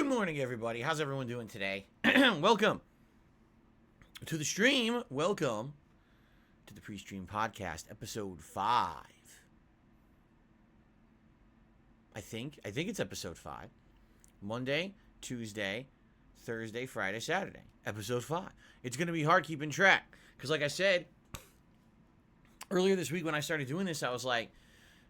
Good morning, everybody. How's everyone doing today? Welcome to the stream. Welcome to the PreStream podcast, episode 5. I think it's episode 5. Monday, Tuesday, Thursday, Friday, Saturday. Episode 5. It's going to be hard keeping track. Because like I said, earlier this week when I started doing this, I was like,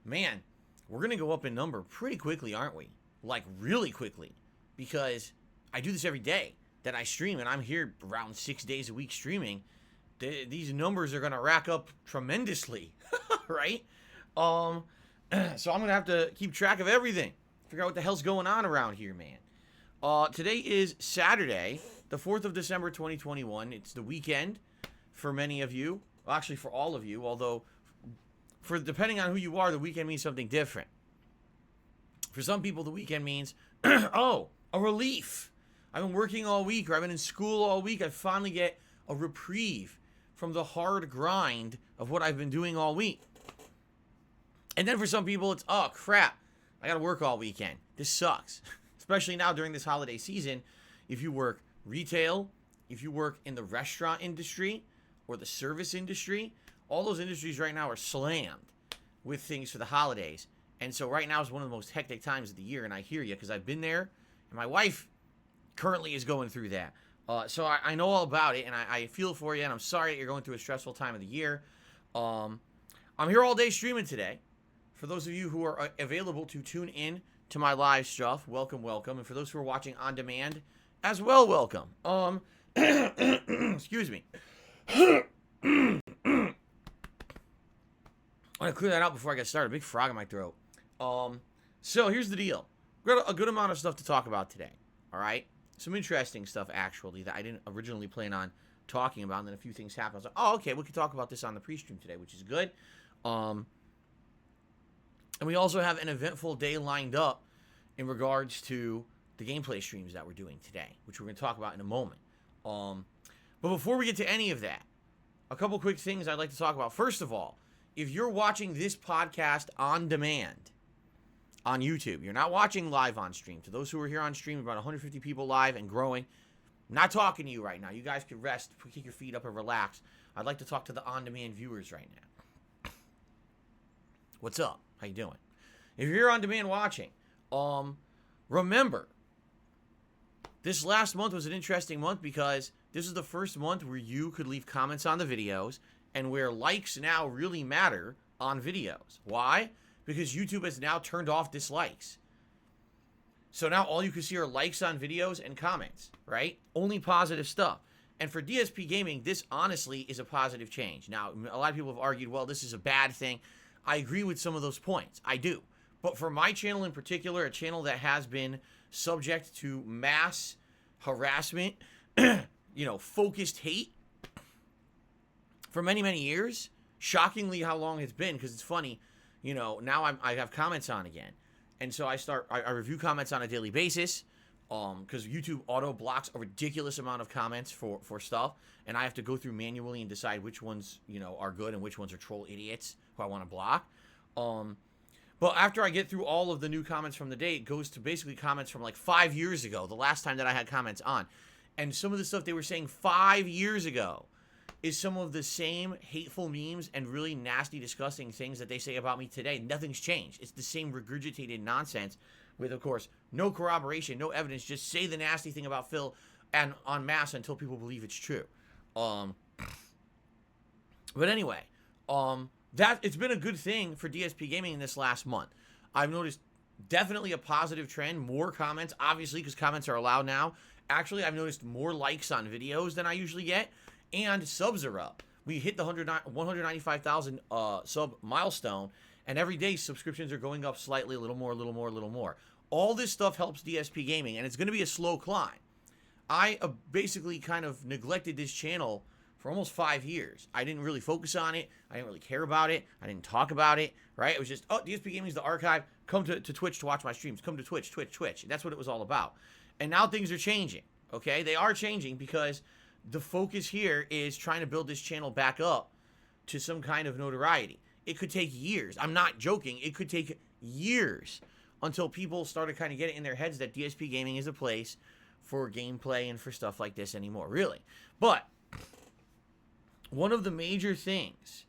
man, we're going to go up in number pretty quickly, aren't we? Like, really quickly. Because I do this every day that I stream, and I'm here around 6 days a week streaming. These numbers are going to rack up tremendously, right? So I'm going to have to keep track of everything. Figure out what the hell's going on around here, man. Today is Saturday, the 4th of December, 2021. It's the weekend for many of you. Well, actually, for all of you, although for depending on who you are, the weekend means something different. For some people, the weekend means, oh, a relief. I've been working all week, or I've been in school all week. I finally get a reprieve from the hard grind of what I've been doing all week. And then for some people, it's, oh, crap. I got to work all weekend. This sucks. Especially now during this holiday season. If you work retail, if you work in the restaurant industry or the service industry, all those industries right now are slammed with things for the holidays. And so right now is one of the most hectic times of the year, and I hear you because I've been there, and my wife currently is going through that. So I know all about it, and I feel for you, and I'm sorry that you're going through a stressful time of the year. I'm here all day streaming today. For those of you who are available to tune in to my live stuff, welcome, welcome. And for those who are watching on demand as well, welcome. Excuse me. I'm going to clear that out before I get started. Big frog in my throat. So here's the deal. We've got a good amount of stuff to talk about today. All right? Some interesting stuff, actually, that I didn't originally plan on talking about. And then a few things happened. I was like, oh, okay, we could talk about this on the pre-stream today, which is good. And we also have an eventful day lined up in regards to the gameplay streams that we're doing today, which we're going to talk about in a moment. But before we get to any of that, a couple quick things I'd like to talk about. First of all, if you're watching this podcast on demand on YouTube, you're not watching live on stream. To those who are here on stream, about 150 people live and growing, I'm not talking to you right now. You guys can rest, kick your feet up and relax. I'd like to talk to the on-demand viewers right now. What's up? How you doing? If you're here on demand watching, remember, this last month was an interesting month because this is the first month where you could leave comments on the videos and where likes now really matter on videos. Why? Because YouTube has now turned off dislikes. So now all you can see are likes on videos and comments, right? Only positive stuff. And for DSPGaming, this honestly is a positive change. Now, a lot of people have argued, well, this is a bad thing. I agree with some of those points. I do. But for my channel in particular, a channel that has been subject to mass harassment, focused hate for many, many years, shockingly how long it's been, because it's funny, now I have comments on again. And so I review comments on a daily basis, because YouTube auto blocks a ridiculous amount of comments for stuff, and I have to go through manually and decide which ones, are good and which ones are troll idiots who I want to block. But after I get through all of the new comments from the day, it goes to basically comments from like 5 years ago, the last time that I had comments on. And some of the stuff they were saying 5 years ago is some of the same hateful memes and really nasty, disgusting things that they say about me today. Nothing's changed. It's the same regurgitated nonsense with, of course, no corroboration, no evidence. Just say the nasty thing about Phil and en masse until people believe it's true. But anyway, that it's been a good thing for DSPGaming in this last month. I've noticed definitely a positive trend, more comments, obviously, because comments are allowed now. Actually, I've noticed more likes on videos than I usually get, and subs are up. We hit the 195,000 sub milestone, and every day subscriptions are going up slightly, a little more, a little more, a little more. All this stuff helps DSPGaming, and it's going to be a slow climb. I basically kind of neglected this channel for almost 5 years. I didn't really focus on it. I didn't really care about it. I didn't talk about it, right? It was just, oh, DSPGaming is the archive. Come to Twitch to watch my streams. Come to Twitch. That's what it was all about. And now things are changing, okay? They are changing because the focus here is trying to build this channel back up to some kind of notoriety. It could take years. I'm not joking. It could take years until people started kind of getting in their heads that DSP Gaming is a place for gameplay and for stuff like this anymore, really. But one of the major things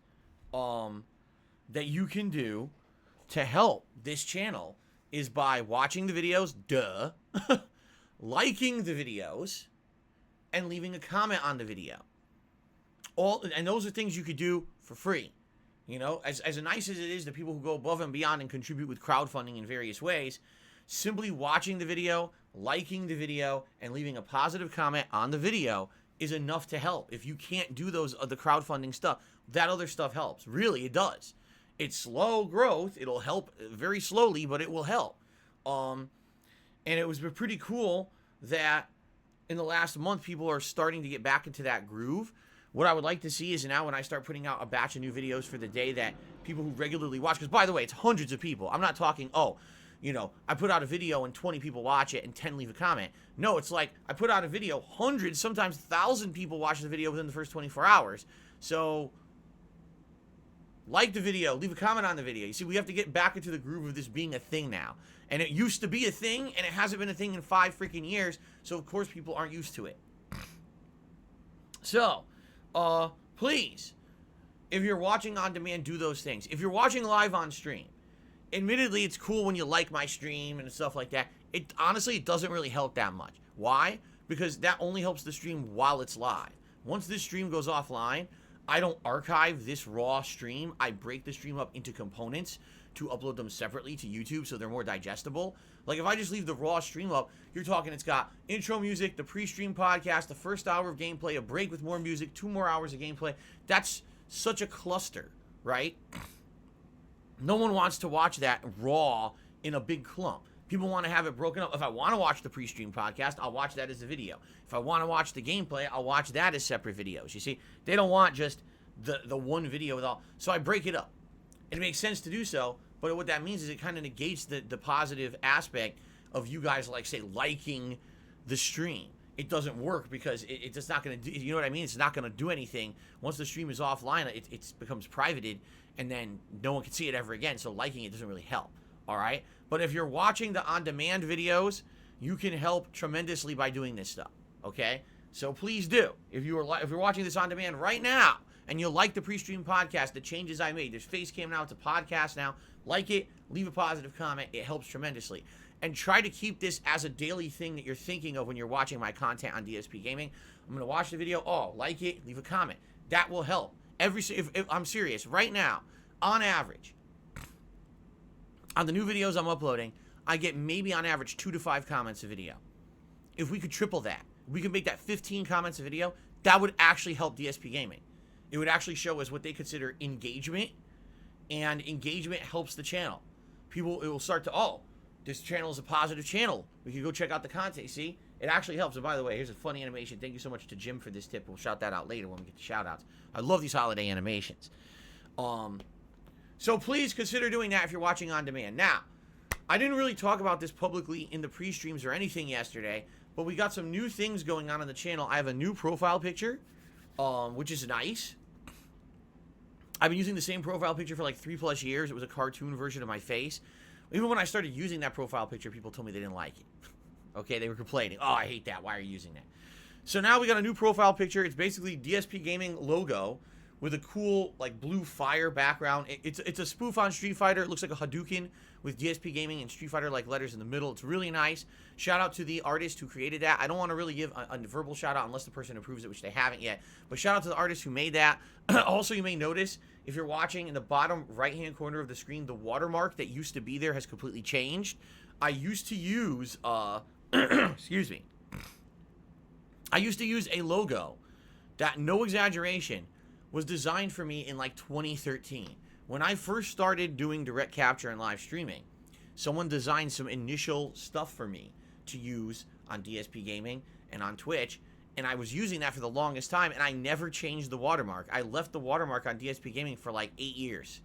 that you can do to help this channel is by watching the videos, duh, liking the videos, and leaving a comment on the video. And those are things you could do for free. You know, as nice as it is, the people who go above and beyond and contribute with crowdfunding in various ways, simply watching the video, liking the video, and leaving a positive comment on the video is enough to help. If you can't do the crowdfunding stuff, that other stuff helps. Really, it does. It's slow growth. It'll help very slowly, but it will help. And it was pretty cool that in the last month, people are starting to get back into that groove. What I would like to see is now when I start putting out a batch of new videos for the day, that people who regularly watch, because by the way, it's hundreds of people. I'm not talking, I put out a video and 20 people watch it and 10 leave a comment. No, it's like I put out a video, hundreds, sometimes 1,000 people watch the video within the first 24 hours. So like the video, leave a comment on the video. You see, we have to get back into the groove of this being a thing now. And it used to be a thing, and it hasn't been a thing in 5 freaking years. So, of course, people aren't used to it. So, please, if you're watching on demand, do those things. If you're watching live on stream, admittedly, it's cool when you like my stream and stuff like that. Honestly, it doesn't really help that much. Why? Because that only helps the stream while it's live. Once this stream goes offline, I don't archive this raw stream. I break the stream up into components to upload them separately to YouTube so they're more digestible. Like, if I just leave the raw stream up, you're talking it's got intro music, the pre-stream podcast, the first hour of gameplay, a break with more music, 2 more hours of gameplay. That's such a cluster, right? No one wants to watch that raw in a big clump. People want to have it broken up. If I want to watch the pre-stream podcast, I'll watch that as a video. If I want to watch the gameplay, I'll watch that as separate videos. You see, they don't want just the one video with all. So I break it up. It makes sense to do so, but what that means is it kind of negates the positive aspect of you guys, like, say, liking the stream. It doesn't work because it's just not going to do, you know what I mean? It's not going to do anything. Once the stream is offline, it becomes privated, and then no one can see it ever again, so liking it doesn't really help, all right? But if you're watching the on-demand videos, you can help tremendously by doing this stuff, okay? So please do. If you're watching this on demand right now, and you'll like the pre-stream podcast, the changes I made, there's face cam now, it's a podcast now, like it, leave a positive comment, it helps tremendously. And try to keep this as a daily thing that you're thinking of when you're watching my content on DSP Gaming. I'm going to watch the video, like it, leave a comment. That will help. If I'm serious, right now, on average, on the new videos I'm uploading, I get maybe on average 2 to 5 comments a video. If we could triple that, we could make that 15 comments a video, that would actually help DSP Gaming. It would actually show us what they consider engagement, and engagement helps the channel. It will start to, this channel is a positive channel. We can go check out the content. You see? It actually helps. And by the way, here's a funny animation. Thank you so much to Jim for this tip. We'll shout that out later when we get to shout-outs. I love these holiday animations. So please consider doing that if you're watching on demand. Now, I didn't really talk about this publicly in the pre-streams or anything yesterday, but we got some new things going on the channel. I have a new profile picture, which is nice. I've been using the same profile picture for like 3+ years. It was a cartoon version of my face. Even when I started using that profile picture, people told me they didn't like it. Okay, they were complaining. Oh, I hate that. Why are you using that? So now we got a new profile picture. It's basically DSP Gaming logo with a cool, like, blue fire background. It's a spoof on Street Fighter. It looks like a Hadouken with DSP Gaming and Street Fighter like letters in the middle. It's really nice. Shout out to the artist who created that. I don't want to really give a verbal shout out unless the person approves it, which they haven't yet. But shout out to the artist who made that. Also, you may notice, if you're watching in the bottom right-hand corner of the screen, the watermark that used to be there has completely changed. I used to use, excuse me. I used to use a logo that, no exaggeration, was designed for me in like 2013. When I first started doing direct capture and live streaming, someone designed some initial stuff for me to use on DSP Gaming and on Twitch, and I was using that for the longest time, and I never changed the watermark. I left the watermark on DSP Gaming for like 8 years.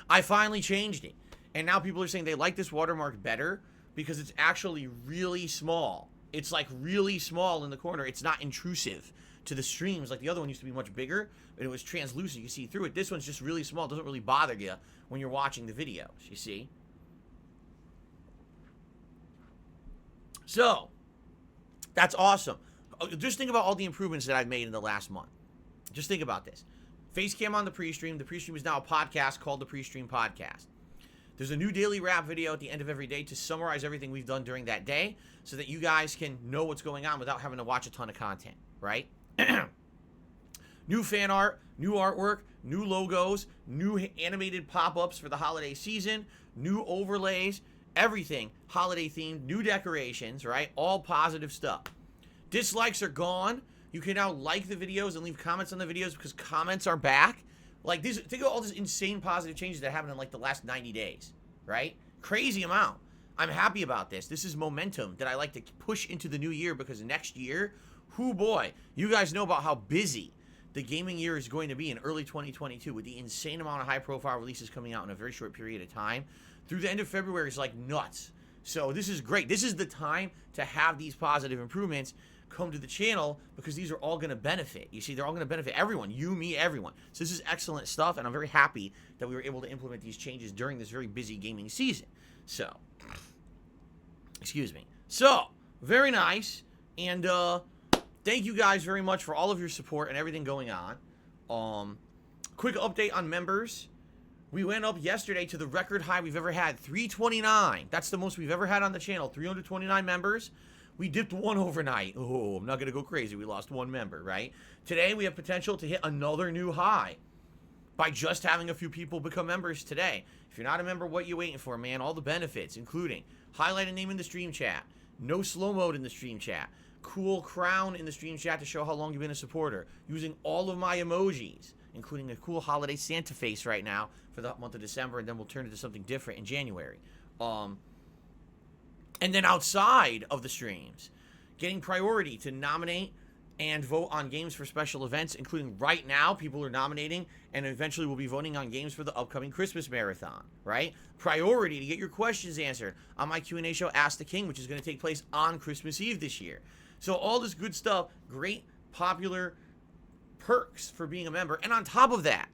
I finally changed it, and now people are saying they like this watermark better because it's actually really small. It's like really small in the corner. It's not intrusive to the streams. Like the other one used to be much bigger, and it was translucent. You can see through it. This one's just really small. It doesn't really bother you when you're watching the videos, you see? So, that's awesome. Just think about all the improvements that I've made in the last month. Just think about this. Facecam on the PreStream. The PreStream is now a podcast called the PreStream Podcast. There's a new daily wrap video at the end of every day to summarize everything we've done during that day so that you guys can know what's going on without having to watch a ton of content, right? New fan art, new artwork, new logos, new animated pop-ups for the holiday season, new overlays, everything holiday themed, new decorations, right? All positive stuff. Dislikes are gone. You can now like the videos and leave comments on the videos because comments are back. Like, think of all these insane positive changes that happened in, like, the last 90 days, right? Crazy amount. I'm happy about this. This is momentum that I like to push into the new year because next year, whoo boy, you guys know about how busy the gaming year is going to be in early 2022 with the insane amount of high-profile releases coming out in a very short period of time. Through the end of February is like nuts. So this is great. This is the time to have these positive improvements come to the channel because these are all going to benefit. You see, they're all going to benefit everyone. You, me, everyone. So this is excellent stuff, and I'm very happy that we were able to implement these changes during this very busy gaming season. So, excuse me. So, very nice, and thank you guys very much for all of your support and everything going on. Quick update on members. We went up yesterday to the record high we've ever had, 329. That's the most we've ever had on the channel, 329 members. We dipped one overnight. Oh, I'm not going to go crazy. We lost one member, right? Today, we have potential to hit another new high by just having a few people become members today. If you're not a member, what are you waiting for, man? All the benefits, including highlight a name in the stream chat, no slow mode in the stream chat, cool crown in the stream chat to show how long you've been a supporter, using all of my emojis, including a cool holiday Santa face right now for the month of December, and then we'll turn it to something different in January. And then outside of the streams, getting priority to nominate and vote on games for special events, including right now, people are nominating, and eventually we'll be voting on games for the upcoming Christmas marathon, right? Priority to get your questions answered on my Q&A show, Ask the King, which is going to take place on Christmas Eve this year. So all this good stuff, great, popular perks for being a member. And on top of that,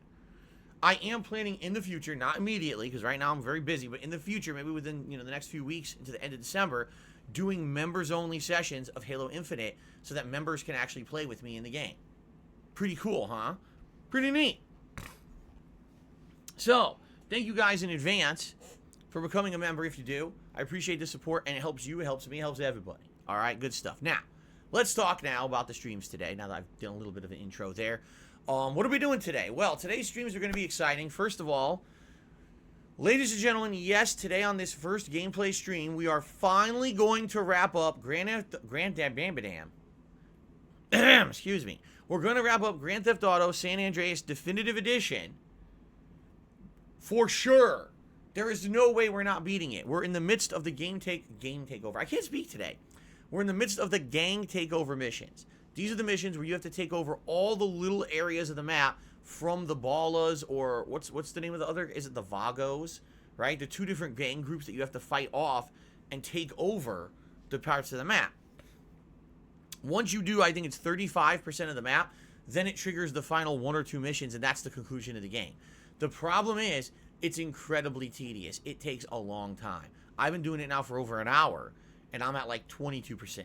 I am planning in the future, not immediately, because right now I'm very busy, but in the future, maybe within the next few weeks into the end of December, doing members-only sessions of Halo Infinite so that members can actually play with me in the game. Pretty cool, huh? Pretty neat. So, thank you guys in advance for becoming a member if you do. I appreciate the support, and it helps you, it helps me, it helps everybody. All right, good stuff. Now, let's talk now about the streams today, now that I've done a little bit of an intro there. What are we doing today? Well, today's streams are going to be exciting. First of all, ladies and gentlemen, yes, today on this first gameplay stream, we are finally going to wrap up Grand Theft excuse me. We're going to wrap up Grand Theft Auto San Andreas Definitive Edition for sure. There is no way we're not beating it. We're in the midst of the game takeover. I can't speak today. We're in the midst of the gang takeover missions. These are the missions where you have to take over all the little areas of the map from the Ballas, or what's the name of the other? Is it the Vagos? Right? The two different gang groups that you have to fight off and take over the parts of the map. Once you do, I think it's 35% of the map, then it triggers the final 1 or 2 missions, and that's the conclusion of the game. The problem is, it's incredibly tedious. It takes a long time. I've been doing it now for over an hour, and I'm at like 22%.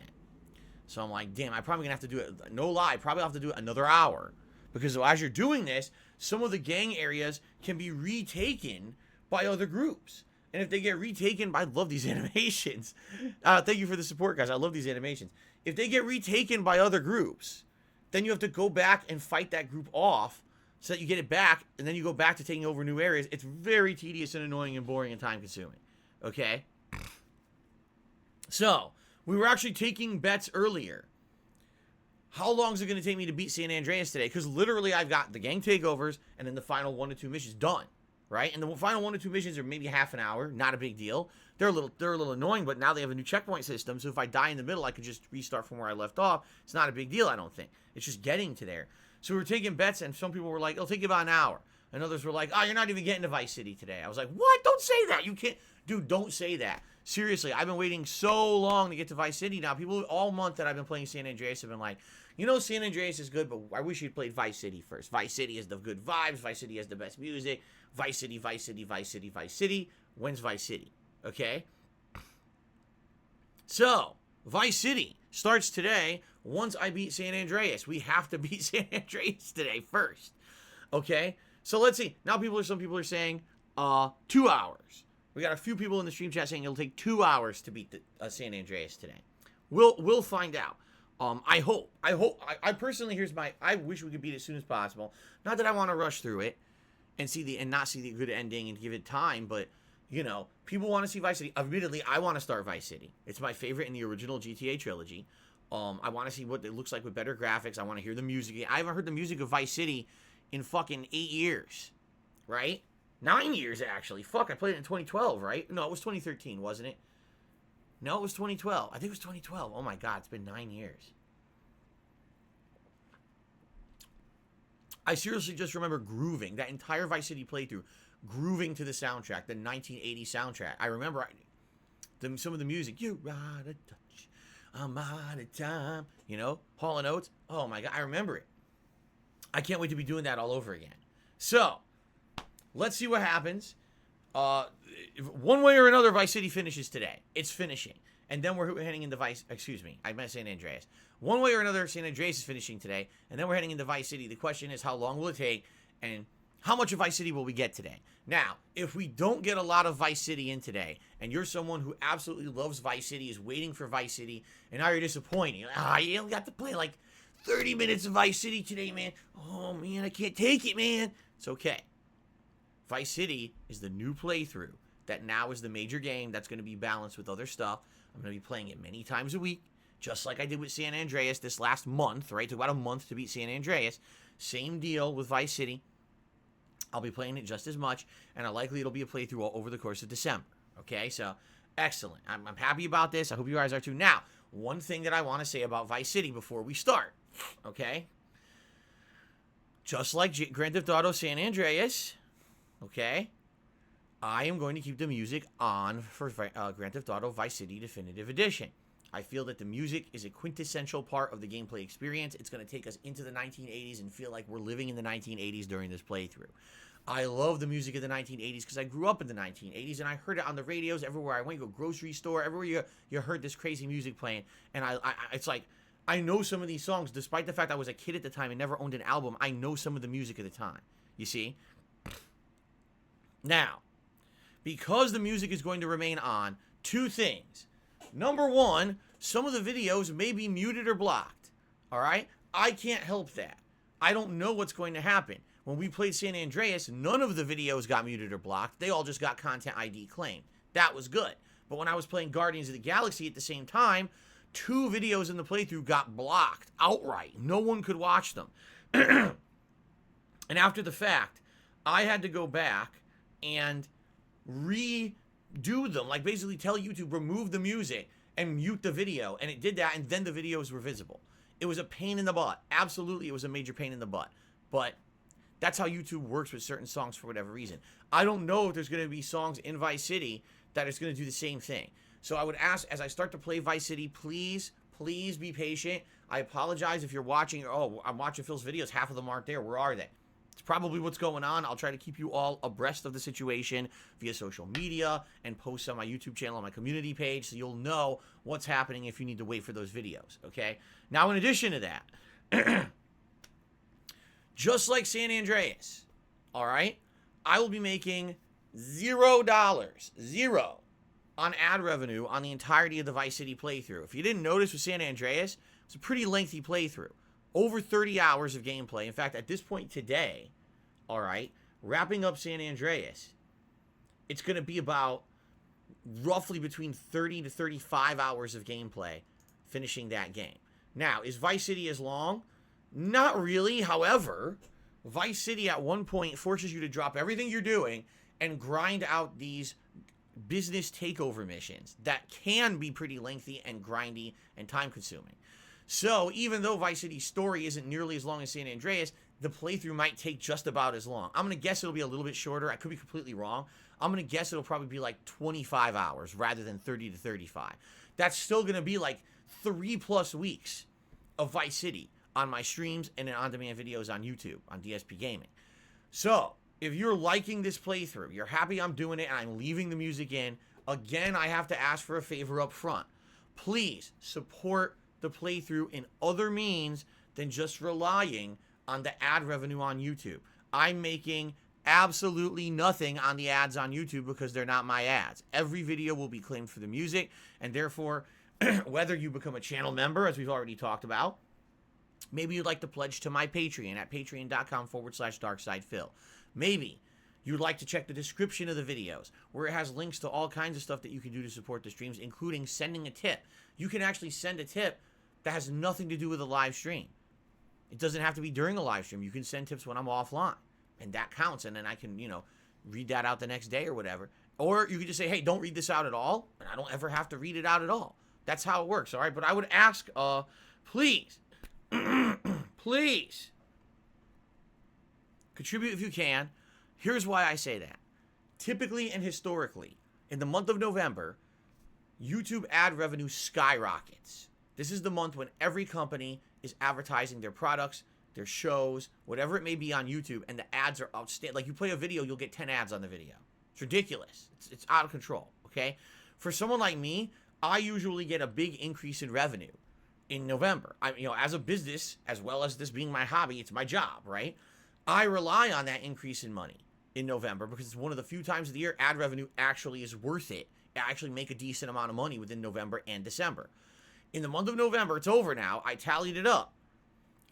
So I'm like, damn, I'm probably going to have to do it, no lie, probably have to do it another hour. Because as you're doing this, some of the gang areas can be retaken by other groups. And if they get retaken, I love these animations. Thank you for the support, guys. I love these animations. If they get retaken by other groups, then you have to go back and fight that group off so that you get it back, and then you go back to taking over new areas. It's very tedious and annoying and boring and time-consuming. Okay? So, we were actually taking bets earlier. How long is it going to take me to beat San Andreas today? Because literally I've got the gang takeovers and then the final 1 to 2 missions done, right? And the final 1 to 2 missions are maybe half an hour, not a big deal. They're a little annoying, but now they have a new checkpoint system, so if I die in the middle, I could just restart from where I left off. It's not a big deal, I don't think. It's just getting to there. So we were taking bets, and some people were like, it'll take you about an hour. And others were like, oh, you're not even getting to Vice City today. I was like, what? Don't say that. You can't. Dude, don't say that. Seriously, I've been waiting so long to get to Vice City now. People all month that I've been playing San Andreas have been like, you know, San Andreas is good, but I wish you'd played Vice City first. Vice City has the good vibes. Vice City has the best music. Vice City, Vice City, Vice City, Vice City. When's Vice City? Okay? So, Vice City starts today once I beat San Andreas. We have to beat San Andreas today first. Okay? So let's see. Now some people are saying 2 hours. We got a few people in the stream chat saying it'll take 2 hours to beat the San Andreas today. We'll find out. I hope. I personally, I wish we could beat it as soon as possible. Not that I want to rush through it and not see the good ending and give it time, but you know, people want to see Vice City. Admittedly, I want to start Vice City. It's my favorite in the original GTA trilogy. I want to see what it looks like with better graphics. I want to hear the music. I haven't heard the music of Vice City in fucking 8 years, right? 9 years, actually. Fuck, I played it in 2012, right? No, it was 2013, wasn't it? No, it was 2012. I think it was 2012. Oh my God, it's been 9 years. I seriously just remember grooving, that entire Vice City playthrough, grooving to the soundtrack, the 1980 soundtrack. I remember some of the music. You're out of touch, I'm out of time. You know, Hall & Oates. Oh my God, I remember it. I can't wait to be doing that all over again. So, let's see what happens. One way or another, Vice City finishes today. It's finishing. And then we're heading into I meant San Andreas. One way or another, San Andreas is finishing today. And then we're heading into Vice City. The question is, how long will it take? And how much of Vice City will we get today? Now, if we don't get a lot of Vice City in today, and you're someone who absolutely loves Vice City, is waiting for Vice City, and now you're disappointed. You only got to play like 30 minutes of Vice City today, man. Oh, man, I can't take it, man. It's okay. Vice City is the new playthrough that now is the major game that's going to be balanced with other stuff. I'm going to be playing it many times a week, just like I did with San Andreas this last month, right? It took about a month to beat San Andreas. Same deal with Vice City. I'll be playing it just as much, and likely it'll be a playthrough over the course of December. Okay, so excellent. I'm happy about this. I hope you guys are too. Now, one thing that I want to say about Vice City before we start, okay? Just like Grand Theft Auto San Andreas, okay, I am going to keep the music on for Grand Theft Auto Vice City Definitive Edition. I feel that the music is a quintessential part of the gameplay experience. It's going to take us into the 1980s and feel like we're living in the 1980s during this playthrough. I love the music of the 1980s because I grew up in the 1980s and I heard it on the radios everywhere I went. Go grocery store, everywhere you heard this crazy music playing. And it's like, I know some of these songs, despite the fact I was a kid at the time and never owned an album. I know some of the music at the time. You see? Now, because the music is going to remain on, two things. Number one, some of the videos may be muted or blocked. All right? I can't help that. I don't know what's going to happen. When we played San Andreas, none of the videos got muted or blocked. They all just got Content ID claimed. That was good. But when I was playing Guardians of the Galaxy at the same time, 2 videos in the playthrough got blocked outright. No one could watch them. And after the fact, I had to go back and redo them. Like basically tell YouTube, remove the music and mute the video. And it did that, and then the videos were visible. It was a pain in the butt. Absolutely, it was a major pain in the butt. But that's how YouTube works with certain songs for whatever reason. I don't know if there's going to be songs in Vice City that is going to do the same thing. So I would ask, as I start to play Vice City, please be patient. I apologize if you're watching, oh, I'm watching Phil's videos, half of them aren't there. Where are they? It's probably what's going on. I'll try to keep you all abreast of the situation via social media and post on my YouTube channel, on my community page, so you'll know what's happening if you need to wait for those videos, okay? Now, in addition to that, just like San Andreas, all right, I will be making $0 on ad revenue on the entirety of the Vice City playthrough. If you didn't notice with San Andreas, it's a pretty lengthy playthrough. Over 30 hours of gameplay. In fact, at this point today, all right, wrapping up San Andreas, it's going to be about roughly between 30 to 35 hours of gameplay finishing that game. Now, is Vice City as long? Not really. However, Vice City at one point forces you to drop everything you're doing and grind out these business takeover missions that can be pretty lengthy and grindy and time-consuming. So, even though Vice City's story isn't nearly as long as San Andreas, the playthrough might take just about as long. I'm going to guess it'll be a little bit shorter. I could be completely wrong. I'm going to guess it'll probably be like 25 hours rather than 30 to 35. That's still going to be like 3+ weeks of Vice City on my streams and in on-demand videos on YouTube, on DSPGaming. So, if you're liking this playthrough, you're happy I'm doing it and I'm leaving the music in, again, I have to ask for a favor up front. please support the playthrough in other means than just relying on the ad revenue on YouTube. I'm making absolutely nothing on the ads on YouTube because they're not my ads. Every video will be claimed for the music, and therefore, whether you become a channel member, as we've already talked about, maybe you'd like to pledge to my Patreon at patreon.com/darksidephil. Maybe you'd like to check the description of the videos, where it has links to all kinds of stuff that you can do to support the streams, including sending a tip. You can actually send a tip that has nothing to do with a live stream. It doesn't have to be during a live stream. You can send tips when I'm offline, and that counts, and then I can, read that out the next day or whatever. Or you could just say, hey, don't read this out at all, and I don't ever have to read it out at all. That's how it works, all right? But I would ask, please, please, contribute if you can. Here's why I say that. Typically and historically, in the month of November, YouTube ad revenue skyrockets. This is the month when every company is advertising their products, their shows, whatever it may be on YouTube, and the ads are outstanding. Like, you play a video, you'll get 10 ads on the video. It's ridiculous. It's out of control, okay? For someone like me, I usually get a big increase in revenue in November. As a business, as well as this being my hobby, it's my job, right? I rely on that increase in money in November because it's one of the few times of the year ad revenue actually is worth it. I actually make a decent amount of money within November and December. In the month of November, it's over now. I tallied it up.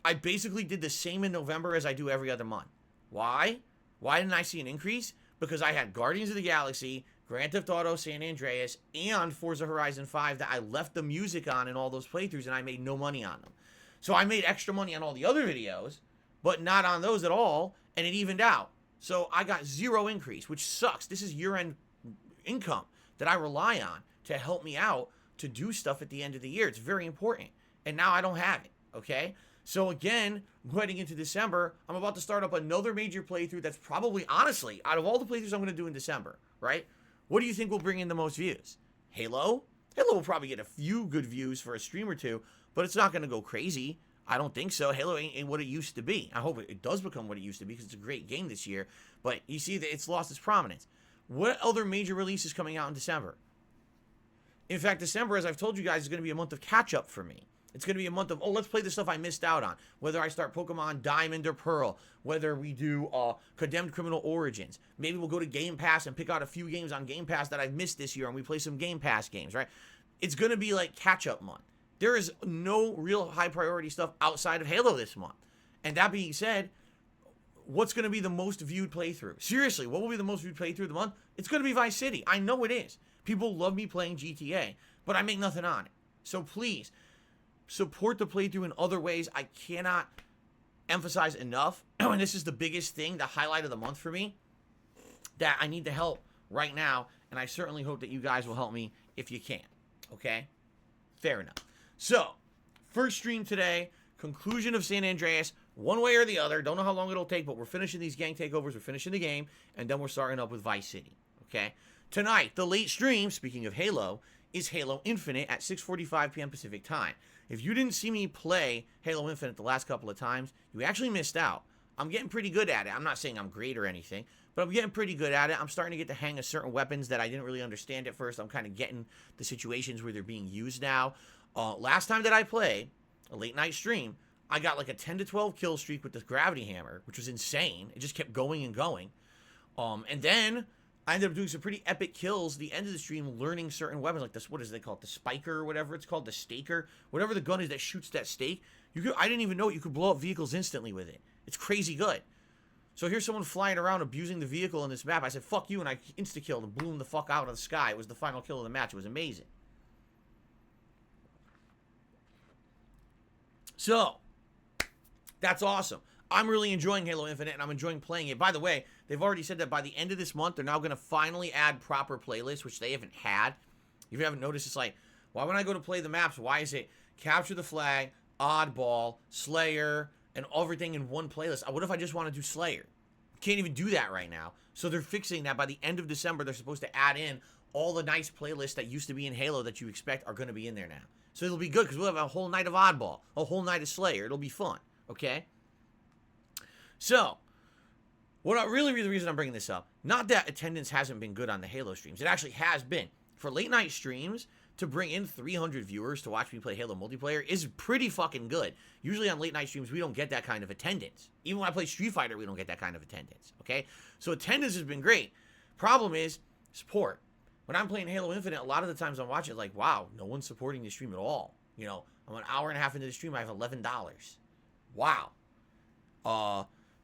I basically did the same in November as I do every other month. Why? Why didn't I see an increase? Because I had Guardians of the Galaxy, Grand Theft Auto, San Andreas, and Forza Horizon 5 that I left the music on in all those playthroughs, and I made no money on them. So I made extra money on all the other videos, but not on those at all, and it evened out. So I got zero increase, which sucks. This is year-end income that I rely on to help me out to do stuff at the end of the year. It's very important. And now I don't have it, okay? So again, heading into December, I'm about to start up another major playthrough that's probably, honestly, out of all the playthroughs I'm going to do in December, right? What do you think will bring in the most views? Halo? Halo will probably get a few good views for a stream or two, but it's not going to go crazy. I don't think so. Halo ain't what it used to be. I hope it does become what it used to be because it's a great game this year, but you see that it's lost its prominence. What other major release is coming out in December? In fact, December, as I've told you guys, is going to be a month of catch-up for me. It's going to be a month of, let's play the stuff I missed out on. Whether I start Pokemon Diamond or Pearl. Whether we do Condemned Criminal Origins. Maybe we'll go to Game Pass and pick out a few games on Game Pass that I've missed this year, and we play some Game Pass games, right? It's going to be like catch-up month. There is no real high-priority stuff outside of Halo this month. And that being said, what's going to be the most viewed playthrough? Seriously, what will be the most viewed playthrough of the month? It's going to be Vice City. I know it is. People love me playing GTA, but I make nothing on it. So please, support the playthrough in other ways. I cannot emphasize enough, and this is the biggest thing, the highlight of the month for me, that I need the help right now, and I certainly hope that you guys will help me if you can, okay? Fair enough. So, first stream today, conclusion of San Andreas, one way or the other. Don't know how long it'll take, but we're finishing these gang takeovers, we're finishing the game, and then we're starting up with Vice City, okay? Tonight, the late stream, speaking of Halo, is Halo Infinite at 6:45 p.m. Pacific Time. If you didn't see me play Halo Infinite the last couple of times, you actually missed out. I'm getting pretty good at it. I'm not saying I'm great or anything, but I'm getting pretty good at it. I'm starting to get the hang of certain weapons that I didn't really understand at first. I'm kind of getting the situations where they're being used now. Last time that I played, a late night stream, I got like a 10 to 12 kill streak with the gravity hammer, which was insane. It just kept going and going. And then I ended up doing some pretty epic kills at the end of the stream, learning certain weapons like this. What is they call it? The spiker or whatever it's called, the staker, whatever the gun is that shoots that stake. I didn't even know you could blow up vehicles instantly with it. It's crazy good. So here's someone flying around abusing the vehicle in this map. I said, fuck you, and I insta-killed and blew him the fuck out of the sky. It was the final kill of the match. It was amazing. So, that's awesome. I'm really enjoying Halo Infinite, and I'm enjoying playing it. By the way, they've already said that by the end of this month, they're now going to finally add proper playlists, which they haven't had. If you haven't noticed, it's like, why when I go to play the maps, why is it Capture the Flag, Oddball, Slayer, and everything in one playlist? What if I just want to do Slayer? Can't even do that right now. So they're fixing that. By the end of December, they're supposed to add in all the nice playlists that used to be in Halo that you expect are going to be in there now. So it'll be good because we'll have a whole night of Oddball, a whole night of Slayer. It'll be fun, okay? So, really the reason I'm bringing this up, not that attendance hasn't been good on the Halo streams. It actually has been. For late night streams, to bring in 300 viewers to watch me play Halo multiplayer is pretty fucking good. Usually on late night streams, we don't get that kind of attendance. Even when I play Street Fighter, we don't get that kind of attendance, okay? So attendance has been great. Problem is support. When I'm playing Halo Infinite, a lot of the times I'm watching like, wow, no one's supporting the stream at all. You know, I'm an hour and a half into the stream, I have $11. Wow.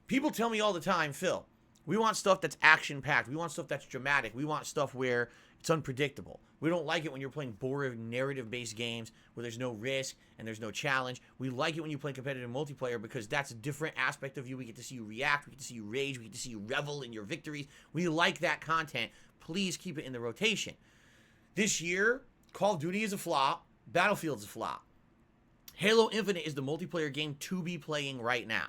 People tell me all the time, Phil, we want stuff that's action-packed. We want stuff that's dramatic. We want stuff where it's unpredictable. We don't like it when you're playing boring narrative-based games where there's no risk and there's no challenge. We like it when you play competitive multiplayer because that's a different aspect of you. We get to see you react. We get to see you rage. We get to see you revel in your victories. We like that content. Please keep it in the rotation. This year, Call of Duty is a flop. Battlefield's a flop. Halo Infinite is the multiplayer game to be playing right now.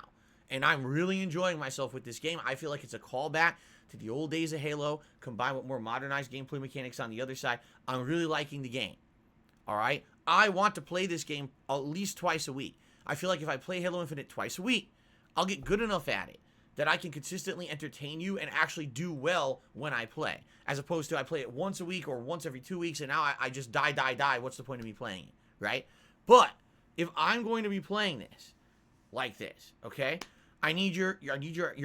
And I'm really enjoying myself with this game. I feel like it's a callback to the old days of Halo, combined with more modernized gameplay mechanics on the other side. I'm really liking the game. All right? I want to play this game at least twice a week. I feel like if I play Halo Infinite twice a week, I'll get good enough at it that I can consistently entertain you and actually do well when I play. As opposed to I play it once a week or once every 2 weeks, and now I just die. What's the point of me playing it? Right? But if I'm going to be playing this like this, okay? I need your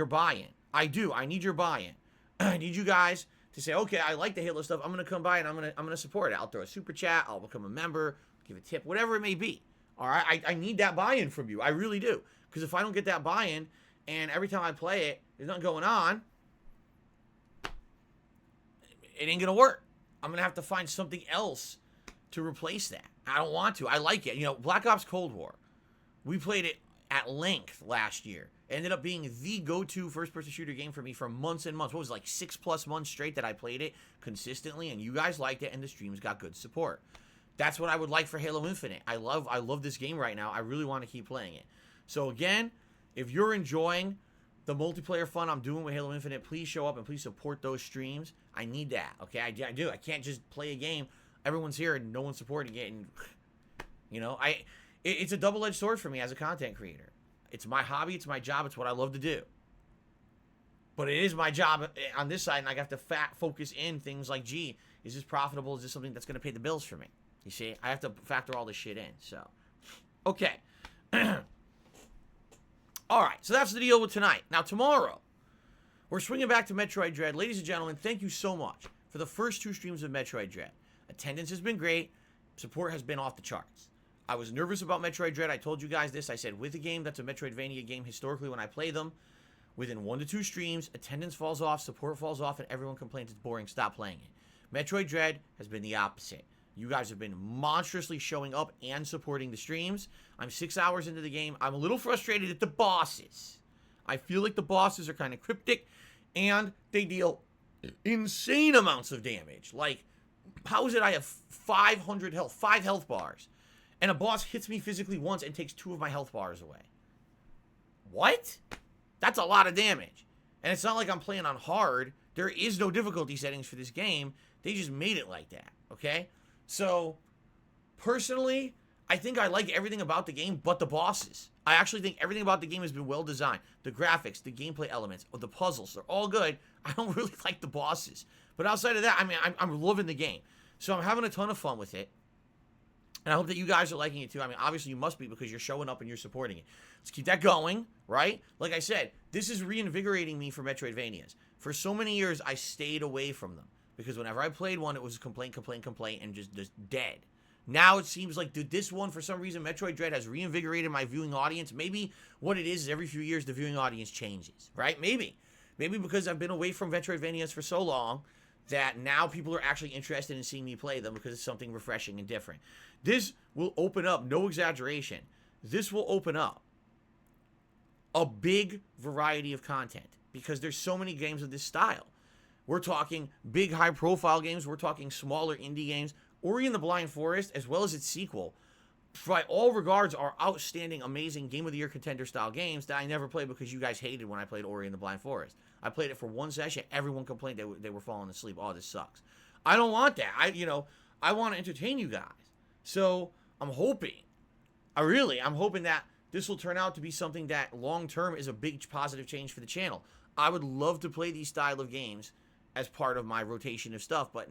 buy-in. I do. I need your buy-in. I need you guys to say, okay, I like the Halo stuff. I'm gonna come by and I'm gonna support it. I'll throw a super chat. I'll become a member. Give a tip. Whatever it may be. All right. I need that buy-in from you. I really do. Because if I don't get that buy-in, and every time I play it, there's nothing going on, it ain't gonna work. I'm gonna have to find something else to replace that. I don't want to. I like it. You know, Black Ops Cold War. We played it at length last year. It ended up being the go-to first-person shooter game for me for months and months. What was it, like 6+ months straight that I played it consistently, and you guys liked it, and the streams got good support. That's what I would like for Halo Infinite. I love this game right now. I really want to keep playing it. So again, if you're enjoying the multiplayer fun I'm doing with Halo Infinite, please show up and please support those streams. I need that, okay? I do. I can't just play a game. Everyone's here and no one's supporting it, and you know, it's a double-edged sword for me as a content creator. It's my hobby, it's my job, it's what I love to do. But it is my job on this side, and I have to focus in things like, gee, is this profitable? Is this something that's going to pay the bills for me? You see, I have to factor all this shit in, so. Okay. All right, so that's the deal with tonight. Now, tomorrow, we're swinging back to Metroid Dread. Ladies and gentlemen, thank you so much for the first 2 streams of Metroid Dread. Attendance has been great. Support has been off the charts. I was nervous about Metroid Dread. I told you guys this. I said, with a game that's a Metroidvania game, historically, when I play them, within 1 to 2 streams, attendance falls off, support falls off, and everyone complains it's boring. Stop playing it. Metroid Dread has been the opposite. You guys have been monstrously showing up and supporting the streams. I'm 6 hours into the game. I'm a little frustrated at the bosses. I feel like the bosses are kind of cryptic, and they deal insane amounts of damage. Like, how is it I have 500 health, 5 health bars, and a boss hits me physically once and takes 2 of my health bars away? What? That's a lot of damage. And it's not like I'm playing on hard. There is no difficulty settings for this game. They just made it like that, okay? So, personally, I think I like everything about the game but the bosses. I actually think everything about the game has been well designed. The graphics, the gameplay elements, the puzzles, they're all good. I don't really like the bosses. But outside of that, I mean, I'm loving the game. So I'm having a ton of fun with it. And I hope that you guys are liking it too. I mean, obviously you must be because you're showing up and you're supporting it. Let's keep that going, right? Like I said, this is reinvigorating me for Metroidvanias. For so many years, I stayed away from them. Because whenever I played one, it was complaint, and just dead. Now it seems like, dude, this one, for some reason, Metroid Dread has reinvigorated my viewing audience. Maybe what it is every few years the viewing audience changes, right? Maybe. Maybe because I've been away from Metroidvanias for so long that now people are actually interested in seeing me play them because it's something refreshing and different. This will open up, no exaggeration, this will open up a big variety of content because there's so many games of this style. We're talking big, high-profile games. We're talking smaller indie games. Ori and the Blind Forest, as well as its sequel, by all regards, are outstanding, amazing Game of the Year contender-style games that I never played because you guys hated when I played Ori and the Blind Forest. I played it for one session. Everyone complained they were falling asleep. Oh, this sucks. I don't want that. I want to entertain you guys. So I'm hoping that this will turn out to be something that long-term is a big positive change for the channel. I would love to play these style of games as part of my rotation of stuff, but,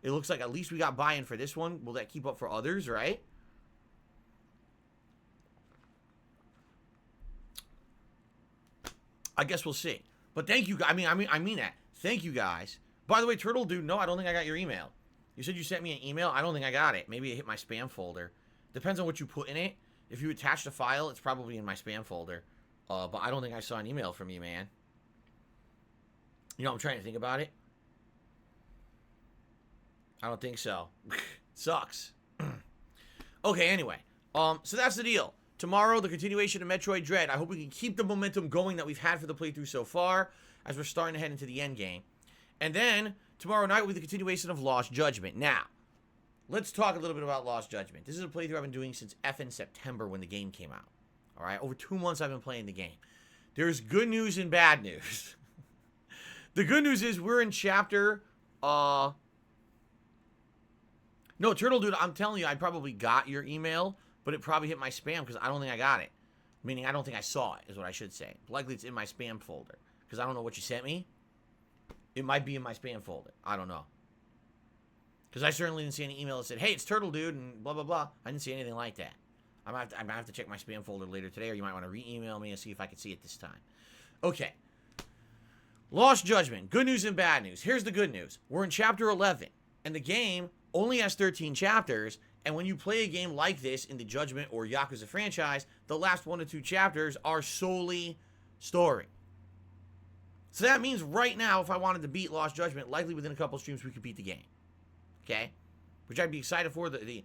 It looks like at least we got buy-in for this one. Will that keep up for others, right? I guess we'll see. But thank you. I mean that. Thank you guys. By the way, Turtle Dude, no, I don't think I got your email. You said you sent me an email. I don't think I got it. Maybe it hit my spam folder. Depends on what you put in it. If you attached a file, it's probably in my spam folder. But I don't think I saw an email from you, man. You know, I'm trying to think about it. I don't think so. Sucks. Okay, anyway. So that's the deal. Tomorrow, the continuation of Metroid Dread. I hope we can keep the momentum going that we've had for the playthrough so far as we're starting to head into the end game. And then, tomorrow night will be the continuation of Lost Judgment. Now, let's talk a little bit about Lost Judgment. This is a playthrough I've been doing since effing September when the game came out. Alright, over 2 months I've been playing the game. There's good news and bad news. The good news is we're in chapter, No, Turtle Dude, I'm telling you, I probably got your email, but it probably hit my spam because I don't think I got it. Meaning I don't think I saw it, is what I should say. Likely it's in my spam folder because I don't know what you sent me. It might be in my spam folder. I don't know. Because I certainly didn't see any email that said, hey, it's Turtle Dude, and blah, blah, blah. I didn't see anything like that. I might have to check my spam folder later today, or you might want to re-email me and see if I can see it this time. Okay. Lost Judgment. Good news and bad news. Here's the good news. We're in Chapter 11, and the game only has 13 chapters, and when you play a game like this in the Judgment or Yakuza franchise, the last 1 to 2 chapters are solely story. So that means right now, if I wanted to beat Lost Judgment, likely within a couple streams, we could beat the game. Okay? Which I'd be excited for. The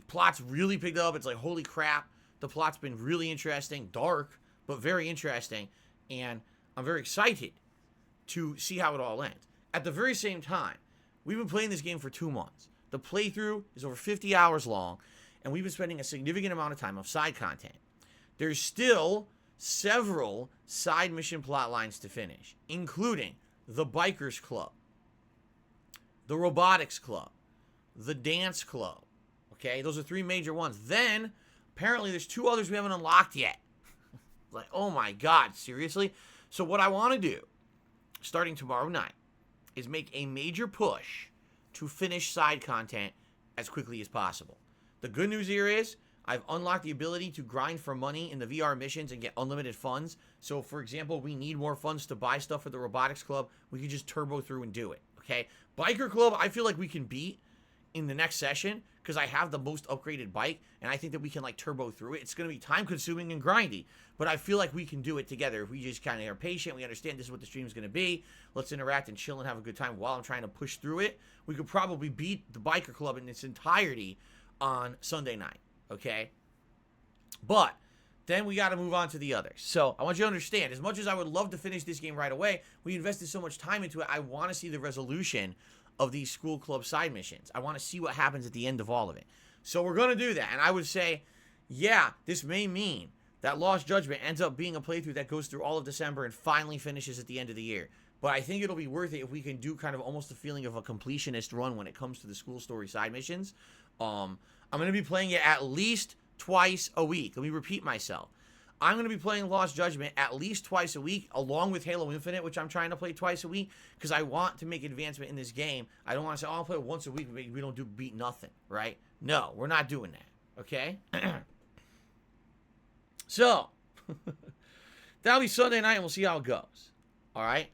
plot's really picked up. It's like, holy crap. The plot's been really interesting. Dark, but very interesting. And I'm very excited to see how it all ends. At the very same time, we've been playing this game for 2 months. The playthrough is over 50 hours long, and we've been spending a significant amount of time of side content. There's still several side mission plot lines to finish, including the Bikers Club, the Robotics Club, the Dance Club. Okay, those are 3 major ones. Then, apparently, there's 2 others we haven't unlocked yet. Like, oh my god, seriously? So what I want to do, starting tomorrow night, is make a major push to finish side content as quickly as possible. The good news here is, I've unlocked the ability to grind for money in the VR missions and get unlimited funds. So, for example, we need more funds to buy stuff for the Robotics Club. We can just turbo through and do it, okay? Biker Club, I feel like we can beat in the next session because I have the most upgraded bike, and I think that we can, like, turbo through it. It's going to be time-consuming and grindy, but I feel like we can do it together if we just kind of are patient. We understand this is what the stream is going to be. Let's interact and chill and have a good time while I'm trying to push through it. We could probably beat the Biker Club in its entirety on Sunday night. Okay, but then we got to move on to the others. So I want you to understand, as much as I would love to finish this game right away, we invested so much time into it. I want to see the resolution of these school club side missions. I want to see what happens at the end of all of it. So we're going to do that. And I would say, yeah, this may mean that Lost Judgment ends up being a playthrough that goes through all of December and finally finishes at the end of the year. But I think it'll be worth it if we can do kind of almost a feeling of a completionist run when it comes to the school story side missions. I'm going to be playing it at least twice a week. Let me repeat myself. I'm going to be playing Lost Judgment at least twice a week, along with Halo Infinite, which I'm trying to play twice a week, because I want to make advancement in this game. I don't want to say, oh, I'll play it once a week, we don't beat nothing, right? No, we're not doing that, okay? So, that'll be Sunday night, and we'll see how it goes, all right?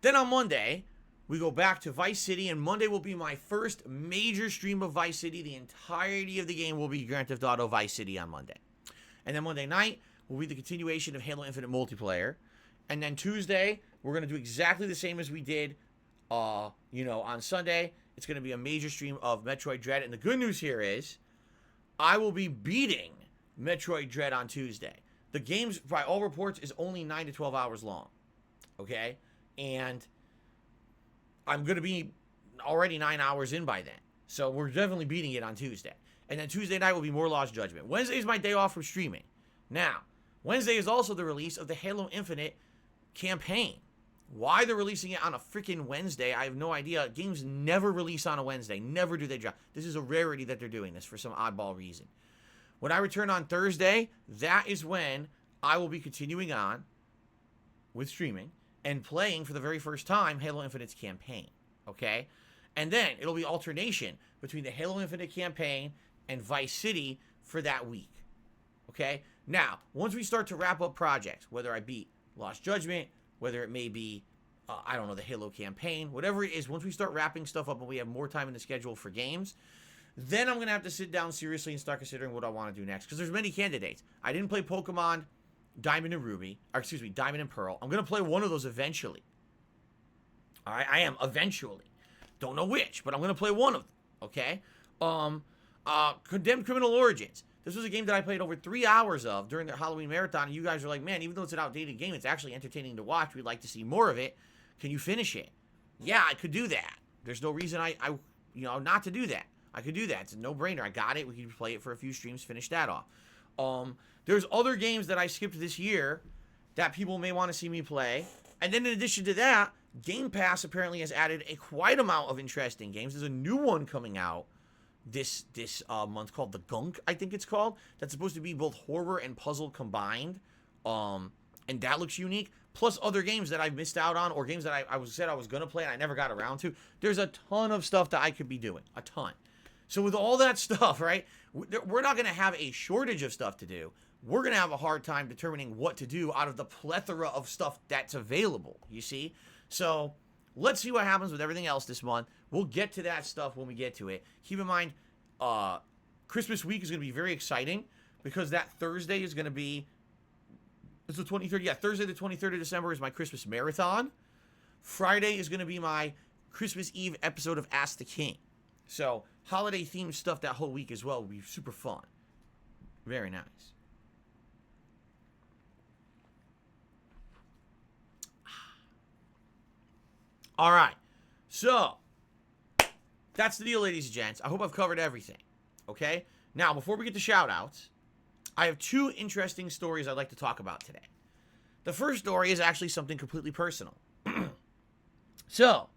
Then on Monday, we go back to Vice City, and Monday will be my first major stream of Vice City. The entirety of the game will be Grand Theft Auto Vice City on Monday. And then Monday night will be the continuation of Halo Infinite multiplayer. And then Tuesday, we're going to do exactly the same as we did, on Sunday. It's going to be a major stream of Metroid Dread. And the good news here is, I will be beating Metroid Dread on Tuesday. The game, by all reports, is only 9 to 12 hours long. Okay? And I'm going to be already 9 hours in by then. So we're definitely beating it on Tuesday. And then Tuesday night will be more Lost Judgment. Wednesday is my day off from streaming. Now, Wednesday is also the release of the Halo Infinite campaign. Why they're releasing it on a freaking Wednesday, I have no idea. Games never release on a Wednesday. Never do they drop. This is a rarity that they're doing this for some oddball reason. When I return on Thursday, that is when I will be continuing on with streaming and playing for the very first time Halo Infinite's campaign, okay? And then it'll be alternation between the Halo Infinite campaign and Vice City for that week. Okay? Now, once we start to wrap up projects, whether I beat Lost Judgment, whether it may be, I don't know, the Halo campaign, whatever it is, once we start wrapping stuff up and we have more time in the schedule for games, then I'm going to have to sit down seriously and start considering what I want to do next. Because there's many candidates. I didn't play Pokemon Diamond and Ruby, or excuse me, Diamond and Pearl. I'm going to play one of those eventually. All right? I am, eventually. Don't know which, but I'm going to play one of them, okay? Condemned Criminal Origins. This was a game that I played over 3 hours of during the Halloween marathon, and you guys are like, man, even though it's an outdated game, it's actually entertaining to watch. We'd like to see more of it. Can you finish it? Yeah, I could do that. There's no reason not to do that. I could do that. It's a no-brainer. I got it. We could play it for a few streams, finish that off. There's other games that I skipped this year that people may want to see me play. And then in addition to that, Game Pass apparently has added a quite amount of interesting games. There's a new one coming out this month called The Gunk, I think it's called. That's supposed to be both horror and puzzle combined. And that looks unique. Plus other games that I've missed out on, or games that I said I was going to play and I never got around to. There's a ton of stuff that I could be doing. A ton. So with all that stuff, right, we're not going to have a shortage of stuff to do. We're going to have a hard time determining what to do out of the plethora of stuff that's available, you see? So let's see what happens with everything else this month. We'll get to that stuff when we get to it. Keep in mind, Christmas week is going to be very exciting because that Thursday is going to be, it's the 23rd. Yeah, Thursday the 23rd of December is my Christmas marathon. Friday is going to be my Christmas Eve episode of Ask the King. So holiday themed stuff that whole week as well will be super fun. Very nice. All right, so that's the deal, ladies and gents. I hope I've covered everything, okay? Now, before we get to shout-outs, I have two interesting stories I'd like to talk about today. The first story is actually something completely personal. So,